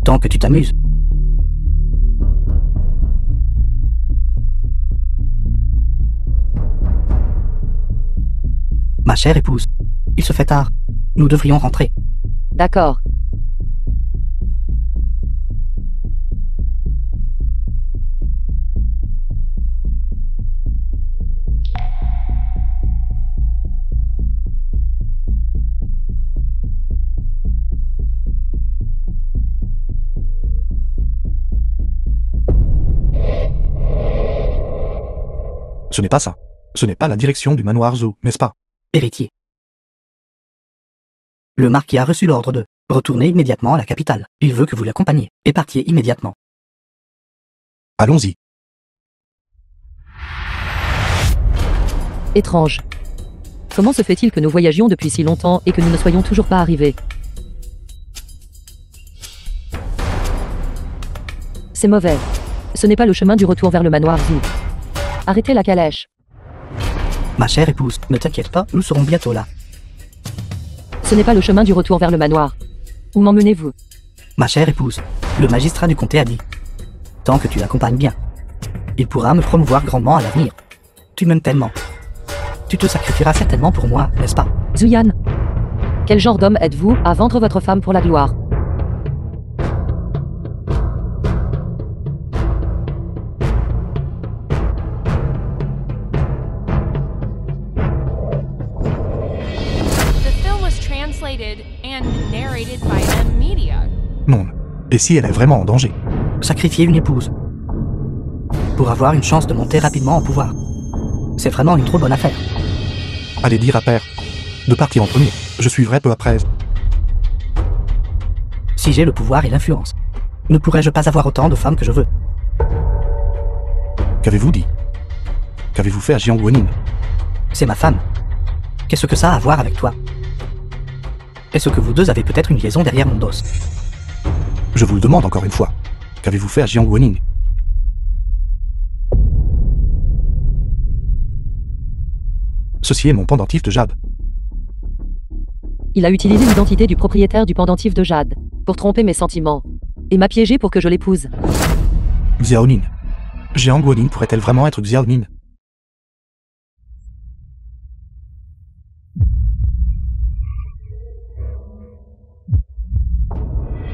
Tant que tu t'amuses. Ma chère épouse, il se fait tard. Nous devrions rentrer. D'accord. Ce n'est pas ça. Ce n'est pas la direction du manoir Zhou, n'est-ce pas? Héritier. Le marquis a reçu l'ordre de retourner immédiatement à la capitale. Il veut que vous l'accompagniez et partiez immédiatement. Allons-y. Étrange. Comment se fait-il que nous voyagions depuis si longtemps et que nous ne soyons toujours pas arrivés? C'est mauvais. Ce n'est pas le chemin du retour vers le manoir Zhou. Arrêtez la calèche. Ma chère épouse, ne t'inquiète pas, nous serons bientôt là. Ce n'est pas le chemin du retour vers le manoir. Où m'emmenez-vous? Ma chère épouse, le magistrat du comté a dit. Tant que tu l'accompagnes bien, il pourra me promouvoir grandement à l'avenir. Tu m'aimes tellement. Tu te sacrifieras certainement pour moi, n'est-ce pas? Zuyan. Quel genre d'homme êtes-vous à vendre votre femme pour la gloire? The film was translated and narrated by M Media. Non. Et si elle est vraiment en danger? Sacrifier une épouse pour avoir une chance de monter rapidement en pouvoir. C'est vraiment une trop bonne affaire. Allez dire à père de partir en premier. Je suivrai peu après. Si j'ai le pouvoir et l'influence, ne pourrais-je pas avoir autant de femmes que je veux? Qu'avez-vous dit? Qu'avez-vous fait à Jiang Guanin? C'est ma femme. Qu'est-ce que ça a à voir avec toi? Est-ce que vous deux avez peut-être une liaison derrière mon dos? Je vous le demande encore une fois. Qu'avez-vous fait à Jiang Guanin? Ceci est mon pendentif de jade. Il a utilisé l'identité du propriétaire du pendentif de jade pour tromper mes sentiments et m'a piégé pour que je l'épouse. Xiaonin. Jiang Guanin pourrait-elle vraiment être Xiaonin?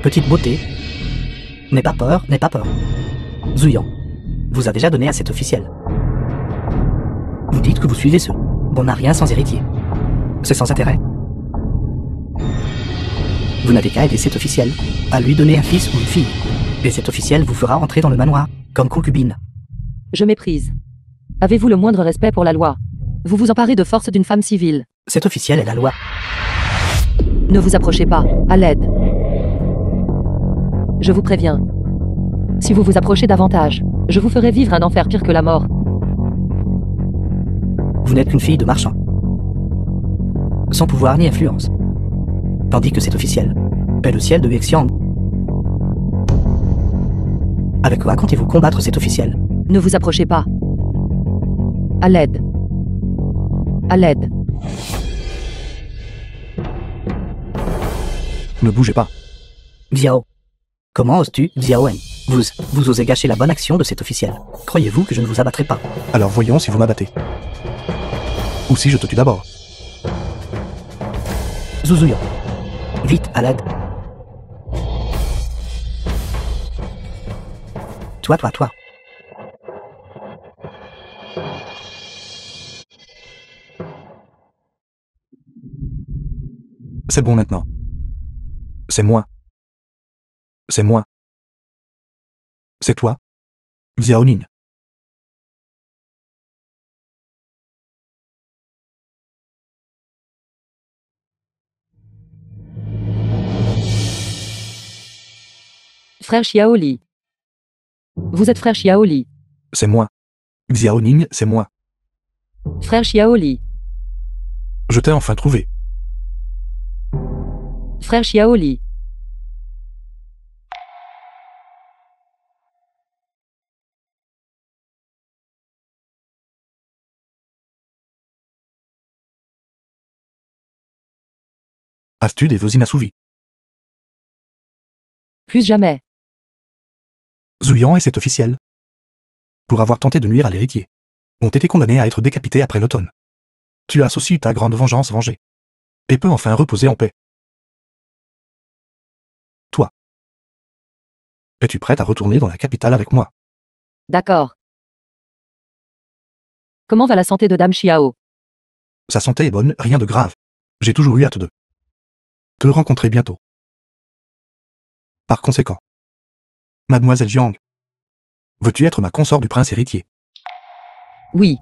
Petite beauté. N'aie pas peur, n'aie pas peur. Zuyan vous a déjà donné à cet officiel. Vous dites que vous suivez ce bon à rien sans héritier. C'est sans intérêt. Vous n'avez qu'à aider cet officiel à lui donner un fils ou une fille. Et cet officiel vous fera entrer dans le manoir comme concubine. Je méprise. Avez-vous le moindre respect pour la loi? Vous vous emparez de force d'une femme civile. Cet officiel est la loi. Ne vous approchez pas, à l'aide. Je vous préviens. Si vous vous approchez davantage, je vous ferai vivre un enfer pire que la mort. Vous n'êtes qu'une fille de marchand, sans pouvoir ni influence. Tandis que cet officiel est le ciel de Hexiang. Avec quoi comptez-vous combattre cet officiel? Ne vous approchez pas. À l'aide. À l'aide. Ne bougez pas. Xiao. Comment oses-tu, Xiaowen? Vous osez gâcher la bonne action de cet officiel. Croyez-vous que je ne vous abattrai pas? Alors voyons si vous m'abattez. Ou si je te tue d'abord. Zuzuyan. Vite, à l'aide. Toi. C'est bon maintenant. C'est moi. C'est moi. C'est toi, Xiaonin. Frère Xiaoli. Vous êtes frère Xiaoli. C'est moi. Xiaonin, c'est moi. Frère Xiaoli. Je t'ai enfin trouvé. Frère Xiaoli. Astude et vos inassouvis. Plus jamais. Zuyan et cet officiel, pour avoir tenté de nuire à l'héritier, ont été condamnés à être décapités après l'automne. Tu as aussi ta grande vengeance vengée, et peux enfin reposer en paix. Toi, es-tu prête à retourner dans la capitale avec moi? D'accord. Comment va la santé de Dame Xiao? Sa santé est bonne, rien de grave. J'ai toujours eu hâte de te rencontrer bientôt. Par conséquent, Mademoiselle Jiang, veux-tu être ma consort du prince héritier? Oui.